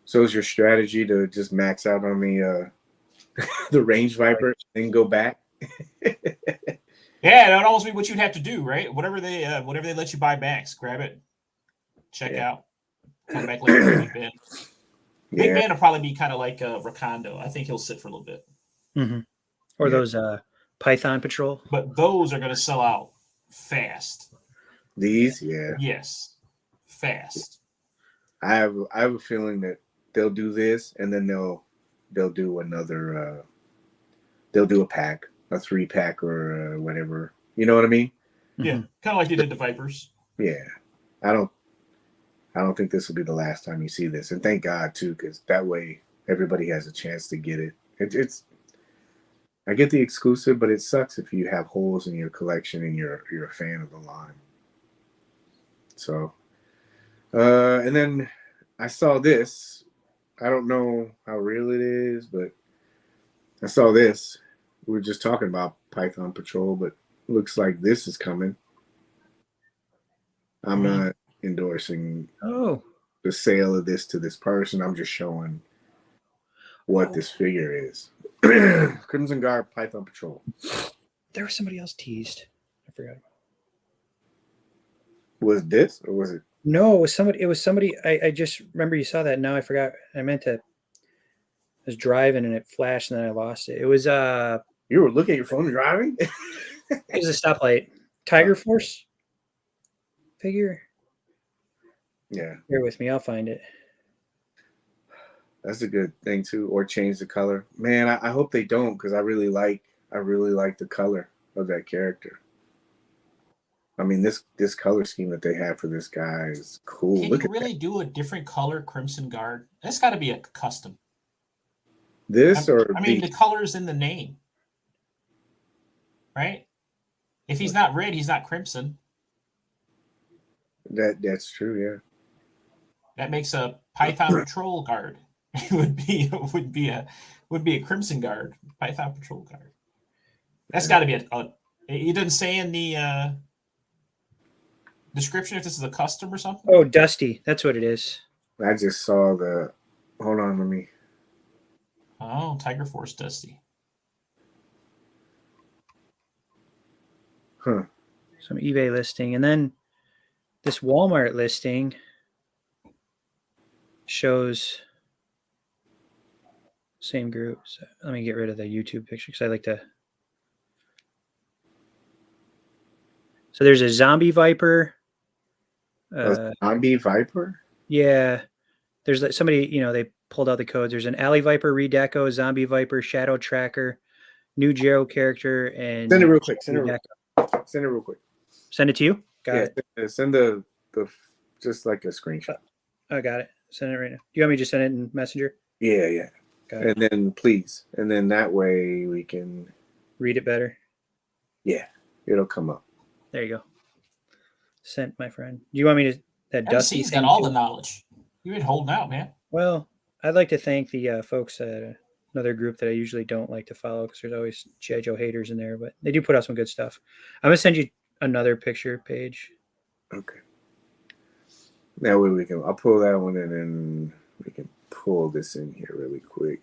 S1: So is your strategy to just max out on the the range viper and go back?
S2: Yeah, that would almost be what you'd have to do, right? Whatever they let you buy max, grab it, check out, come back later with Big Ben. Big Ben will probably be kind of like Rakondo. I think he'll sit for a little bit.
S3: Mm-hmm. Or those Python Patrol.
S2: But those are going to sell out fast.
S1: These, yeah.
S2: Yes, fast.
S1: I have a feeling that they'll do this, and then they'll do another. They'll do a pack, a 3-pack, or whatever. You know what I mean?
S2: Yeah, kind of like they did the Vipers.
S1: Yeah, I don't think this will be the last time you see this, and thank God too, because that way everybody has a chance to get it. It's. I get the exclusive, but it sucks if you have holes in your collection and you're a fan of the line. So, and then I saw this. I don't know how real it is, but I saw this. We were just talking about Python Patrol, but looks like this is coming. I'm not endorsing the sale of this to this person. I'm just showing what this figure is. Crimson Guard Python Patrol.
S3: There was somebody else teased. I forgot.
S1: Was this or was it?
S3: No, it was somebody. I just remember you saw that. Now I forgot. I was driving and it flashed and then I lost it. It was
S1: you were looking at your phone driving?
S3: It was a stoplight. Tiger Force figure.
S1: Yeah.
S3: Bear with me, I'll find it.
S1: That's a good thing too, or change the color. Man, I hope they don't, because I really like the color of that character. I mean, this color scheme that they have for this guy is cool.
S2: Can you really do a different color Crimson Guard? That's got to be a custom. The color's in the name, right? If he's not red, he's not crimson.
S1: That's true, yeah.
S2: That makes a Python Patrol Guard. It would be a Crimson Guard, Python Patrol Guard. That's got to be it doesn't say in the description if this is a custom or something.
S3: Oh, Dusty, that's what it is.
S1: I just saw the. Hold on, let me.
S2: Oh, Tiger Force Dusty.
S1: Huh.
S3: Some eBay listing, and then this Walmart listing shows same group. So let me get rid of the YouTube picture because I like to. So there's a zombie viper.
S1: A zombie viper?
S3: Yeah. There's somebody, they pulled out the codes. There's an Alley Viper, Redeco, Zombie Viper, Shadow Tracker, new Gero character, and
S1: send it real quick. Send it real quick.
S3: Send it to you? Got
S1: it. Send the just like a screenshot.
S3: I got it. Send it right now. Do you want me to just send it in Messenger?
S1: Yeah.
S3: Got it.
S1: And then please. And then that way we can
S3: read it better.
S1: Yeah. It'll come up.
S3: There you go. Sent, my friend. Do you want me to that Dusty?
S2: He's got all the knowledge. You've been holding out, man.
S3: Well, I'd like to thank the folks at another group that I usually don't like to follow because there's always G.I. Joe haters in there, but they do put out some good stuff. I'm going to send you another picture page.
S1: Okay. That way I'll pull that one and then we can pull this in here really quick.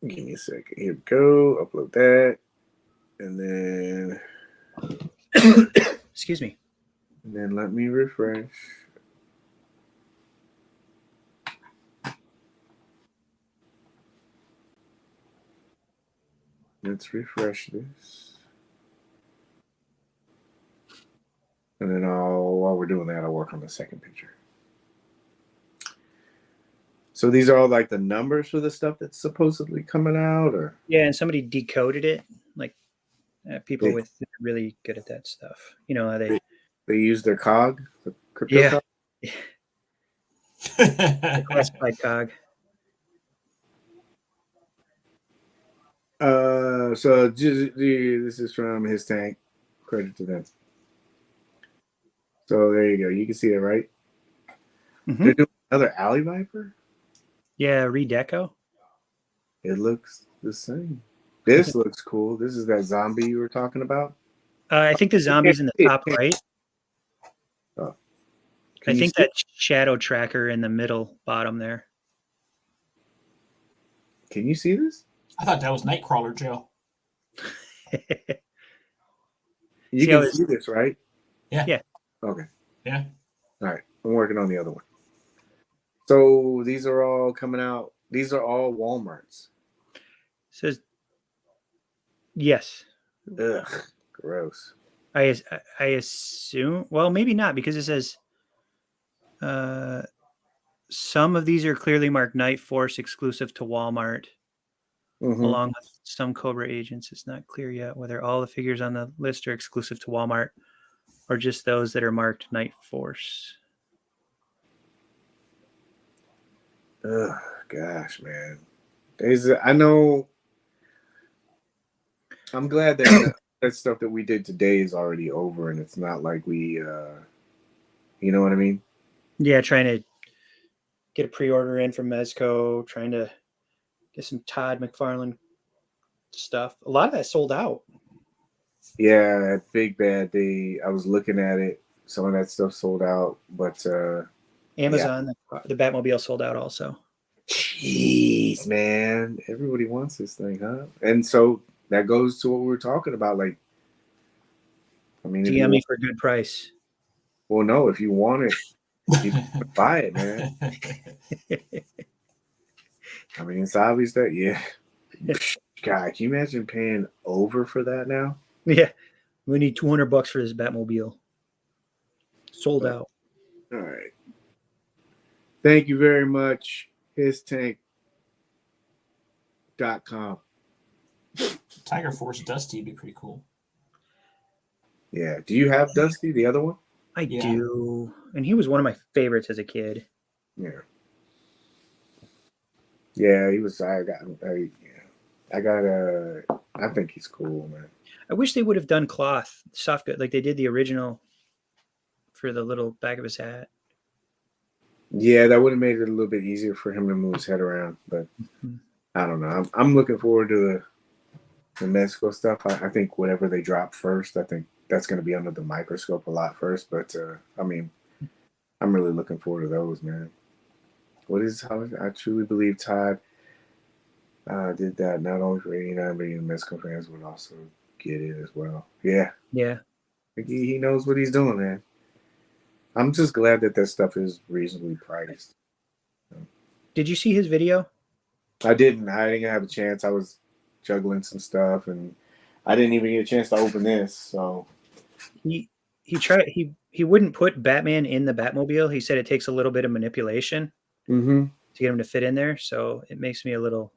S1: Give me a second. Here we go. Upload that. And then
S3: excuse me.
S1: And then let me refresh. Let's refresh this. And then while we're doing that, I'll work on the second picture. So these are all like the numbers for the stuff that's supposedly coming out, or?
S3: Yeah, and somebody decoded it. Like people with really good at that stuff. You know how they
S1: use their cog, the crypto cog?
S3: The classified cog.
S1: So this is from his tank. Credit to them. So there you go. You can see it, right?
S3: Mm-hmm.
S1: They're doing another Alley Viper.
S3: Yeah, redeco.
S1: It looks the same. This looks cool. This is that zombie you were talking about.
S3: I think the zombie's in the top right.
S1: Oh.
S3: I think that shadow tracker in the middle bottom there.
S1: Can you see this?
S2: I thought that was Nightcrawler Joe.
S1: You can see this, right?
S2: Yeah.
S1: Okay.
S2: Yeah.
S1: All right. I'm working on the other one. So these are all coming out. These are all Walmarts.
S3: Says yes.
S1: Ugh, gross.
S3: I assume. Well, maybe not, because it says some of these are clearly marked Night Force exclusive to Walmart, along with some Cobra agents. It's not clear yet whether all the figures on the list are exclusive to Walmart or just those that are marked Night Force.
S1: Ugh, gosh, man. I know. I'm glad that that stuff that we did today is already over, and it's not like we, you know what I mean?
S3: Yeah, trying to get a pre-order in from Mezco, trying to get some Todd McFarlane stuff. A lot of that sold out.
S1: Yeah, that Big Bad Day. I was looking at it. Some of that stuff sold out, but
S3: Amazon, the Batmobile sold out also.
S1: Jeez, man. Everybody wants this thing, huh? And so that goes to what we were talking about. Like, I mean,
S3: DM me for a good price.
S1: Well, no, if you want it, you buy it, man. I mean, it's obvious that, yeah. God, can you imagine paying over for that now?
S3: Yeah. We need $200 for this Batmobile. Sold out.
S1: All right. Thank you very much. HisTank.com.
S2: Tiger Force Dusty would be pretty cool.
S1: Yeah. Do you have Dusty, the other one?
S3: I do. And he was one of my favorites as a kid.
S1: Yeah. Yeah, he was. I think he's cool, man.
S3: I wish they would have done cloth, soft good, like they did the original for the little back of his hat.
S1: Yeah, that would have made it a little bit easier for him to move his head around, but I don't know. I'm looking forward to the Mezco stuff. I think whatever they drop first, I think that's going to be under the microscope a lot first. But I mean, I'm really looking forward to those, man. I truly believe Todd did that not only for 89, but even Mezco fans would also get it as well. Yeah.
S3: Yeah.
S1: He knows what he's doing, man. I'm just glad that stuff is reasonably priced.
S3: Did you see his video?
S1: I didn't. I didn't have a chance. I was juggling some stuff, and I didn't even get a chance to open this. So
S3: he wouldn't put Batman in the Batmobile. He said it takes a little bit of manipulation to get him to fit in there. So it makes me a little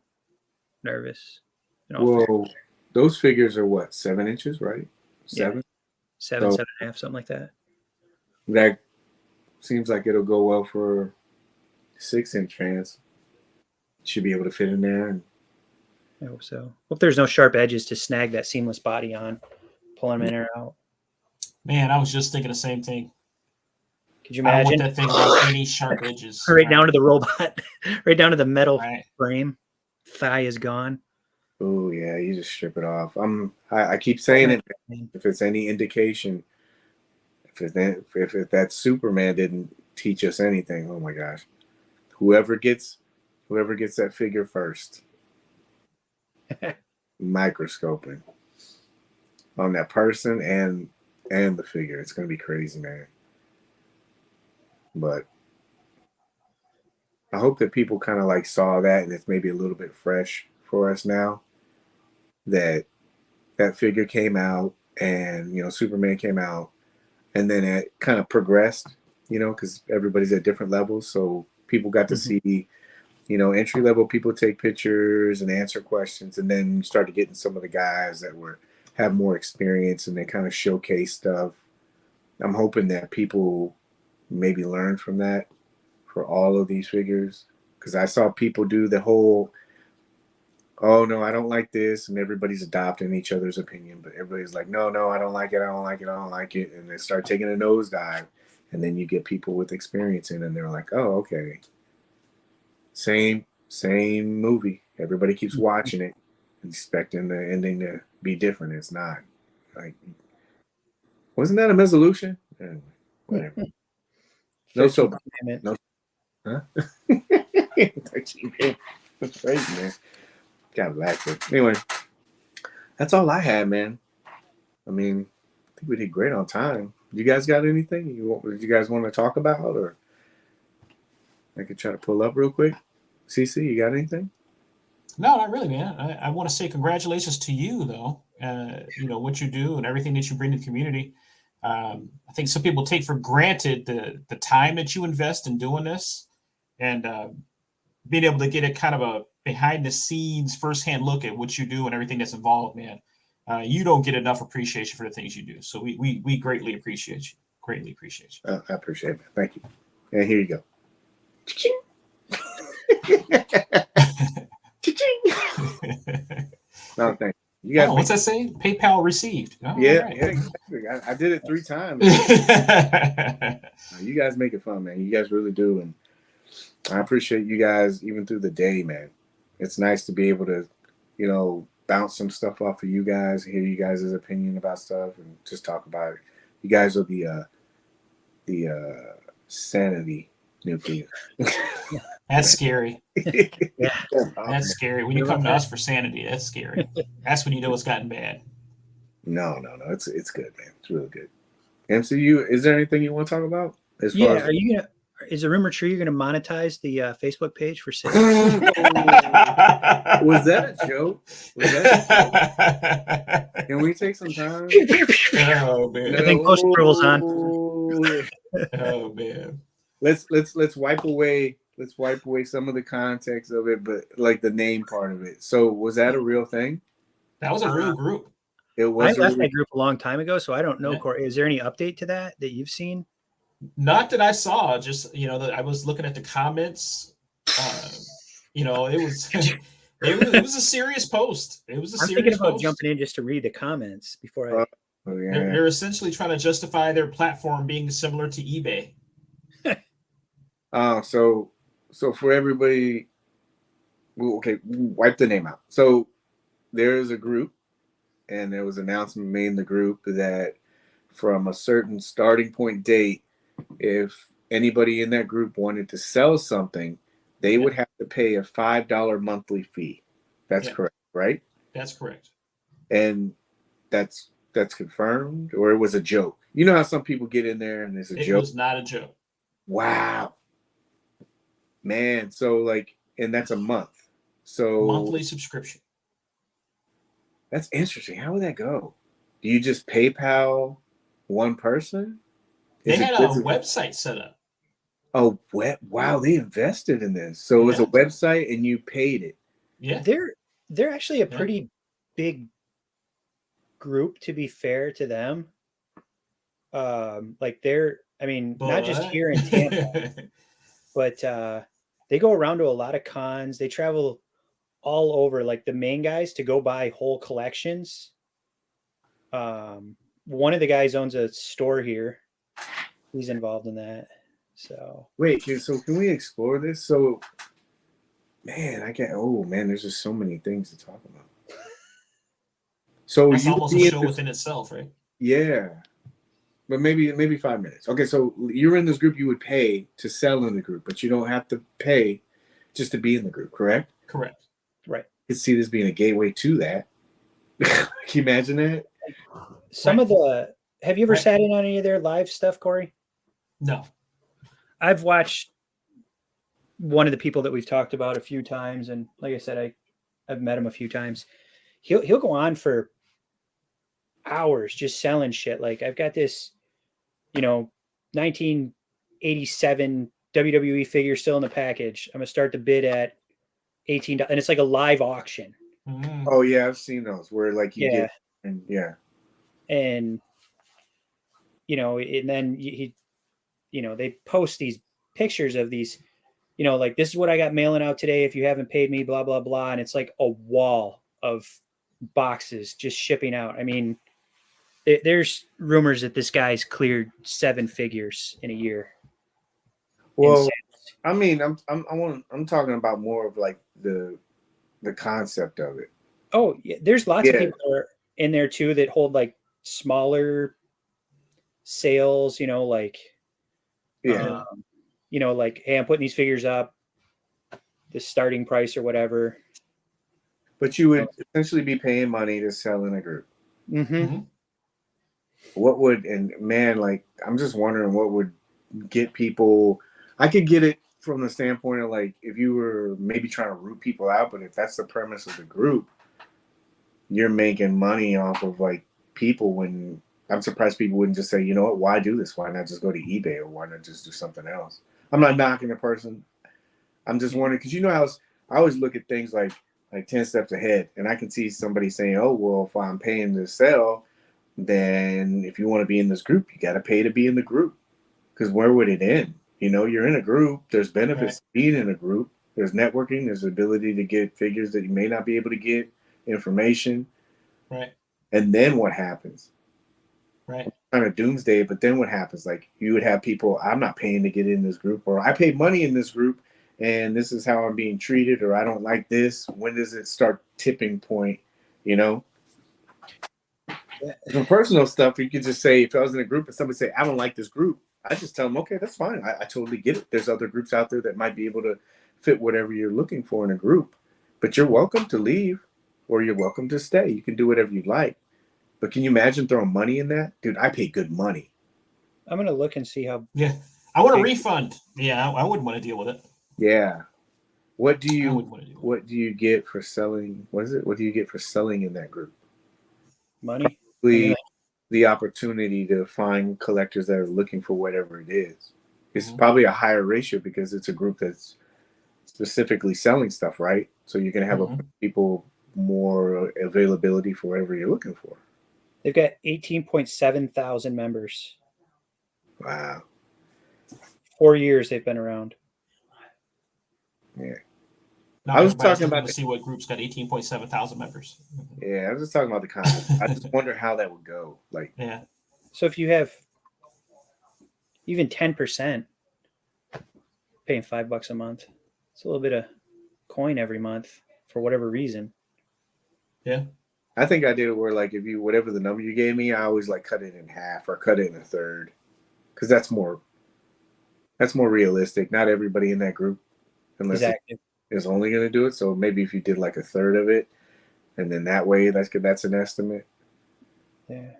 S3: nervous.
S1: Whoa, those figures are what, 7 inches, right? 7?
S3: Yeah. 7.5, something like that.
S1: That seems like it'll go well for 6-inch fans. Should be able to fit in there.
S3: I hope so. Hope there's no sharp edges to snag that seamless body on, pull him in or out.
S2: Man, I was just thinking the same thing.
S3: Could you imagine?
S2: I don't want that thing without any sharp edges.
S3: Right down to the robot, right down to the metal frame. Thigh is gone.
S1: Oh yeah, you just strip it off. I keep saying it. If it's any indication, if that Superman didn't teach us anything, oh my gosh, whoever gets that figure first, microscoping on that person and the figure, it's gonna be crazy, man. But I hope that people kind of like saw that, and it's maybe a little bit fresh for us now that figure came out, and Superman came out, and then it kind of progressed, because everybody's at different levels, so people got to see entry level people take pictures and answer questions, and then you started getting some of the guys that have more experience, and they kind of showcase stuff. I'm hoping that people maybe learn from that for all of these figures, because I saw people do the whole oh no, I don't like this, and everybody's adopting each other's opinion, but everybody's like, no, no, I don't like it, I don't like it, I don't like it, and they start taking a nosedive, and then you get people with experience in, and they're like, oh, okay, same movie. Everybody keeps watching it, expecting the ending to be different. It's not. Like, wasn't that a resolution? Anyway, whatever. No
S3: 13th
S1: soap.
S3: Amendment.
S1: No. Huh? 13 minutes. That's crazy, man. Got black. But anyway, that's all I had, man. I mean, I think we did great on time. You guys got anything you guys want to talk about, or I could try to pull up real quick? CC, you got anything?
S2: No, not really, man. I want to say congratulations to you, though. What you do and everything that you bring to the community. I think some people take for granted the time that you invest in doing this, and being able to get a kind of a behind the scenes, firsthand look at what you do and everything that's involved, man. You don't get enough appreciation for the things you do. So we greatly appreciate you. Greatly appreciate you.
S1: I appreciate it. Thank you. And here you go. No, thank you. You guys,
S2: what's that say? PayPal received. Oh,
S1: yeah,
S2: right.
S1: yeah, exactly. I did it 3 times. You guys make it fun, man. You guys really do, and I appreciate you guys even through the day, man. It's nice to be able to, bounce some stuff off of you guys, hear you guys' opinion about stuff, and just talk about it. You guys are the sanity nucleus.
S2: That's scary.
S3: Yeah.
S2: That's scary. When you come to us for sanity, that's scary. That's when you know it's gotten bad.
S1: No. It's good, man. It's really good. MCU, is there anything you want to talk about? As
S3: Yeah,
S1: far as
S3: are you gonna? Is a rumor true you're gonna monetize the Facebook page for sale?
S1: Was that a joke? Can we take some time?
S2: Oh man.
S3: I think post approval's on.
S2: Oh man.
S1: Let's wipe away some of the context of it, but like the name part of it. So was that a real thing?
S2: That was a real group.
S1: It was.
S3: I left that group a long time ago, so I don't know.
S2: Yeah.
S3: Cory, is there any update to that you've seen?
S2: Not that I saw. Just I was looking at the comments. It was it was a serious post. It was a serious
S3: thinking about
S2: post.
S3: jumping in just to read the comments before I.
S1: Yeah.
S2: They're essentially trying to justify their platform being similar to eBay.
S1: So for everybody, okay, wipe the name out. So there is a group, and there was an announcement made in the group that from a certain starting point date, if anybody in that group wanted to sell something, they would have to pay a $5 monthly fee. That's correct, right?
S2: That's correct.
S1: And that's confirmed, or it was a joke? You know how some people get in there and it's a joke? It
S2: was not a joke.
S1: Wow. Man, so and that's a month. So
S2: monthly subscription.
S1: That's interesting. How would that go? Do you just PayPal one person?
S2: They had a website set up.
S1: Oh, wow, they invested in this. So it was a website and you paid it.
S2: Yeah.
S3: They're actually a pretty big group, to be fair to them. Not just here in Tampa, but they go around to a lot of cons. They travel all over, like the main guys, to go buy whole collections. One of the guys owns a store here. He's involved in that. So
S1: wait, so can we explore this? So, man, there's just so many things to talk about. So
S2: that's almost a show within itself, right?
S1: Yeah. But maybe 5 minutes. Okay, so you're in this group, you would pay to sell in the group, but you don't have to pay just to be in the group, correct?
S2: Correct.
S3: Right.
S1: You could see this being a gateway to that. Can you imagine that?
S3: Have you ever sat in on any of their live stuff, Cory?
S2: No.
S3: I've watched one of the people that we've talked about a few times, and like I said, I've met him a few times. He'll go on for hours just selling shit. Like, I've got this, 1987 WWE figure still in the package. I'm gonna start the bid at $18, and it's like a live auction.
S2: Mm.
S1: Oh yeah, I've seen those where get and
S3: and and then they post these pictures of these like this is what I got mailing out today. If you haven't paid me, blah, blah, blah. And it's like a wall of boxes just shipping out. I mean, there's rumors that this guy's cleared 7 figures in a year.
S1: Well, I mean, I'm talking about more of like the concept of it.
S3: Oh, yeah. There's lots of people that are in there too that hold like smaller sales, like, like, hey, I'm putting these figures up, the starting price or whatever.
S1: But you would essentially be paying money to sell in a group.
S3: Mm-hmm.
S1: What would, and man, like, I'm just wondering what would get people. I could get it from the standpoint of like, if you were maybe trying to root people out, but if that's the premise of the group, you're making money off of like people. When I'm surprised people wouldn't just say, you know what, why do this? Why not just go to eBay, or why not just do something else? I'm not knocking the person. I'm just wondering, because I always look at things like 10 steps ahead, and I can see somebody saying, oh, well, if I'm paying to sell, then if you want to be in this group, you got to pay to be in the group. Because where would it end? You're in a group. There's benefits to being in a group. There's networking. There's the ability to get figures that you may not be able to get, information.
S2: Right.
S1: And then what happens?
S2: Right.
S1: Kind of doomsday, but then what happens? Like, you would have people, I'm not paying to get in this group, or I paid money in this group, and this is how I'm being treated, or I don't like this. When does it start tipping point? For personal stuff, you could just say, if I was in a group and somebody say, I don't like this group, I just tell them, okay, that's fine. I totally get it. There's other groups out there that might be able to fit whatever you're looking for in a group, but you're welcome to leave, or you're welcome to stay. You can do whatever you like. But can you imagine throwing money in that? Dude, I pay good money.
S3: I'm going to look and see how.
S2: Yeah. I want a refund. Yeah, I wouldn't want to deal with it.
S1: Yeah. What do you get for selling? What is it? What do you get for selling in that group?
S3: Money.
S1: The opportunity to find collectors that are looking for whatever it is. It's probably a higher ratio because it's a group that's specifically selling stuff, right? So you're going to have people more availability for whatever you're looking for.
S3: They've got 18.7 thousand members.
S1: Wow.
S3: 4 years they've been around.
S1: Yeah.
S2: No,
S1: I was talking about
S2: to see what groups got 18.7 thousand members.
S1: Yeah, I was just talking about the concept. I just wonder how that would go. Like,
S2: yeah.
S3: So if you have even 10%, paying $5 a month, it's a little bit of coin every month for whatever reason.
S2: Yeah.
S1: I think I did it where, like, if you, whatever the number you gave me, I always like cut it in half or cut it in a third, because that's more realistic. Not everybody in that group, unless is only going to do it. So maybe if you did like a third of it, and then that way that's an estimate.
S3: Yeah.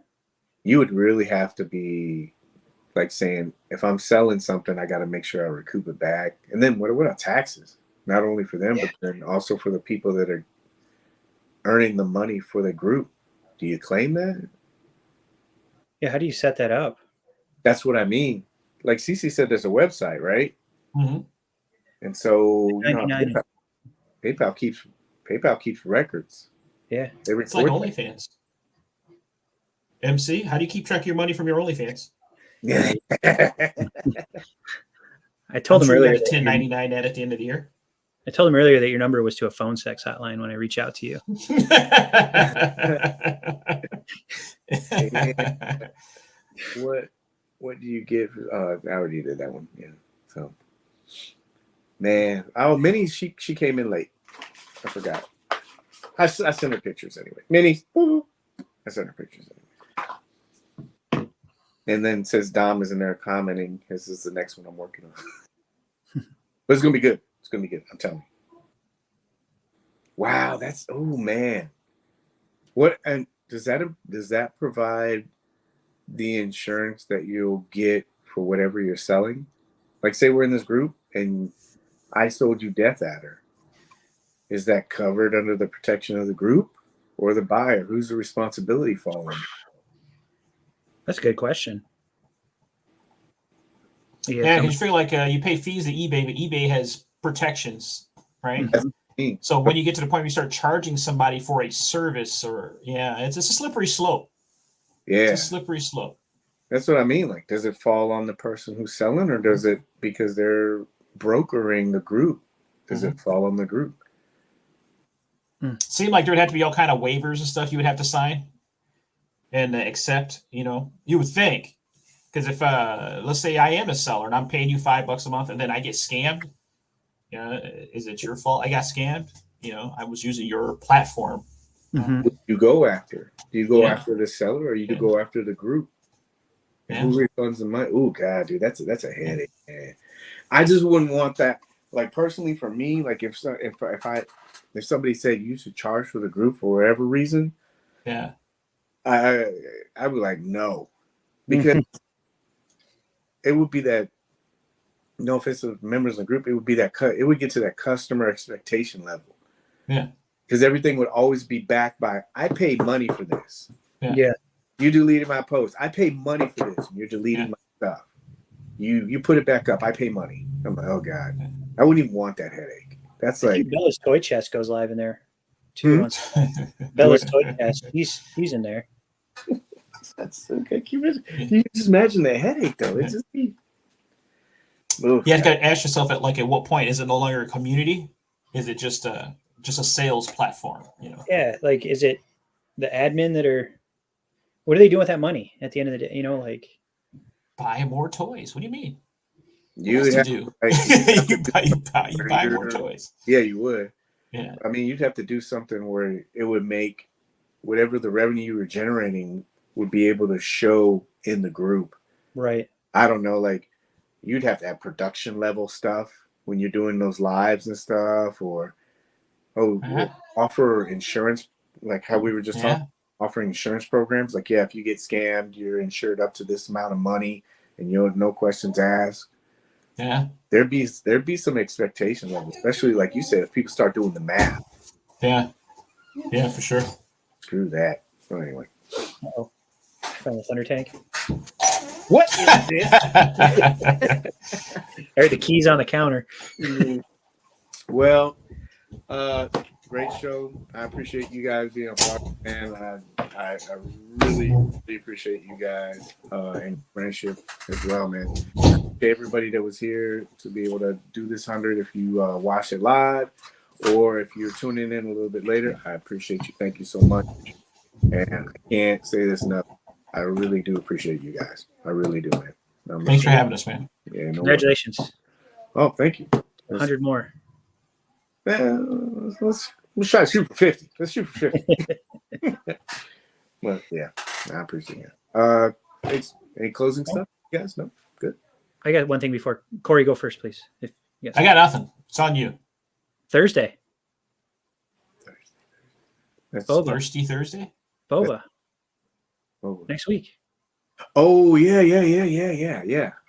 S1: You would really have to be like saying, if I'm selling something, I got to make sure I recoup it back. And then what are taxes? Not only for them, but then also for the people that are earning the money for the group. Do you claim that?
S3: Yeah. How do you set that up?
S1: That's what I mean. Like Cece said, there's a website, right?
S2: Mm-hmm.
S1: And so PayPal keeps records.
S3: Yeah.
S2: It's like OnlyFans. MC, how do you keep track of your money from your OnlyFans?
S1: Yeah.
S3: I told him earlier
S2: you got a 1099 at the end of the year.
S3: I told him earlier that your number was to a phone sex hotline when I reach out to you.
S1: What do you get? I already did that one. Yeah. So, man, Minnie, she came in late. I forgot. I sent her pictures anyway. Minnie, I sent her pictures anyway. And then says Dom is in there commenting. This is the next one I'm working on. But it's gonna be good. It's gonna be good. I'm telling you. Wow, man. What, and does that provide the insurance that you'll get for whatever you're selling? Like, say we're in this group and I sold you Death Adder. Is that covered under the protection of the group or the buyer? Who's the responsibility fall under?
S3: That's a good question.
S2: Yeah, because you feel like you pay fees to eBay, but eBay has protections, right?
S1: Mm-hmm.
S2: So when you get to the point where you start charging somebody for a service, it's a slippery slope.
S1: Yeah,
S2: it's a slippery slope.
S1: That's what I mean. Like, does it fall on the person who's selling, or does it because they're brokering the group? Does it fall on the group?
S2: Seemed like there would have to be all kind of waivers and stuff you would have to sign and accept. You would think, because if let's say I am a seller and I'm paying you $5 a month and then I get scammed, is it your fault I got scammed? I was using your platform.
S3: Mm-hmm.
S1: Who do you go after? Do you go after the seller or you go after the group? And who refunds the money? Oh God, dude, that's a headache, man. I just wouldn't want that. Like personally, for me, like if somebody said you should charge for the group for whatever reason, I'd be like no, because it would be that. No offense to members of the group, it would be that it would get to that customer expectation level.
S2: Yeah.
S1: Because everything would always be backed by, I paid money for this.
S3: Yeah.
S1: You deleted my post. I paid money for this. And you're deleting my stuff. You put it back up. I pay money. I'm like, oh God. I wouldn't even want that headache. That's like
S3: Bella's Toy Chest goes live in there too. Bella's Toy Chest. He's in there.
S1: That's okay. You can just imagine the headache though. It's just
S2: you have to ask yourself at what point is it no longer a community? Is it just a sales platform?
S3: Yeah, like is it the admin that are? What are they doing with that money at the end of the day?
S2: Buy more toys. What do you mean?
S1: You
S2: have to do. You buy more toys.
S1: Yeah, you would.
S2: Yeah.
S1: I mean, you'd have to do something where it would make whatever the revenue you were generating would be able to show in the group.
S3: Right.
S1: I don't know, like you'd have to have production level stuff when you're doing those lives and stuff, or offer insurance, like how we were just talking, offering insurance programs. Like, if you get scammed, you're insured up to this amount of money, and you have no questions asked.
S2: Yeah,
S1: there'd be some expectation level, especially like you said, if people start doing the math.
S2: Yeah, for sure.
S1: Screw that. So anyway.
S3: Uh-oh. From the thunder tank. What is this? I heard the keys on the counter.
S1: Well, great show. I appreciate you guys being a part, and I really, really appreciate you guys and friendship as well, man. To everybody that was here to be able to do this 100, if you watch it live or if you're tuning in a little bit later, I appreciate you. Thank you so much. And I can't say this enough. I really do appreciate you guys. I really do, man.
S2: Thanks for having us, man.
S1: Yeah,
S3: Congratulations.
S1: Oh, thank you.
S3: 100 more.
S1: Let's try to shoot for 50. Let's shoot for 50. Well, yeah, I appreciate it. Any closing stuff, you guys? No? Good.
S3: I got one thing before. Cory, go first, please.
S2: Yes. I got nothing. It's on you.
S3: Thursday.
S1: That's
S3: Boba.
S2: Thirsty Thursday?
S3: Boba. Next week.
S1: Oh, yeah.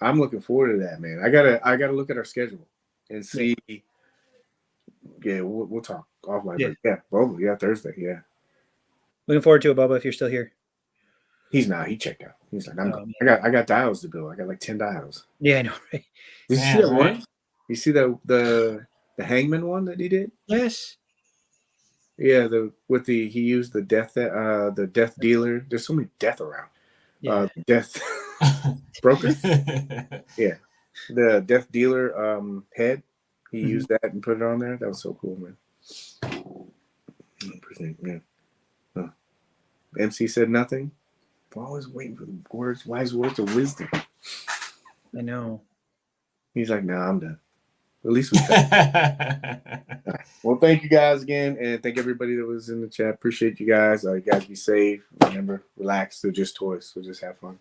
S1: I'm looking forward to that, man. I gotta look at our schedule and see. Yeah, we'll talk offline. Yeah, Boba. Yeah, Thursday. Yeah.
S3: Looking forward to it, Boba. If you're still here.
S1: He's not. He checked out. He's like, I got dials to build. I got like 10 dials.
S3: Yeah, I know. Right?
S1: Did you see that one? You see the Hangman one that he did?
S3: Yes.
S1: Yeah, he used the death dealer. There's so many death around.
S3: Yeah.
S1: Death broker. Yeah, the death dealer head. He used that and put it on there. That was so cool, man. 100%, yeah. MC said nothing. I'm always waiting for the wise words of wisdom.
S3: I know.
S1: He's like, nah, I'm done. At least we right. Well, thank you guys again, and thank everybody that was in the chat. Appreciate you guys. You guys be safe. Remember, relax. They're just toys, so just have fun.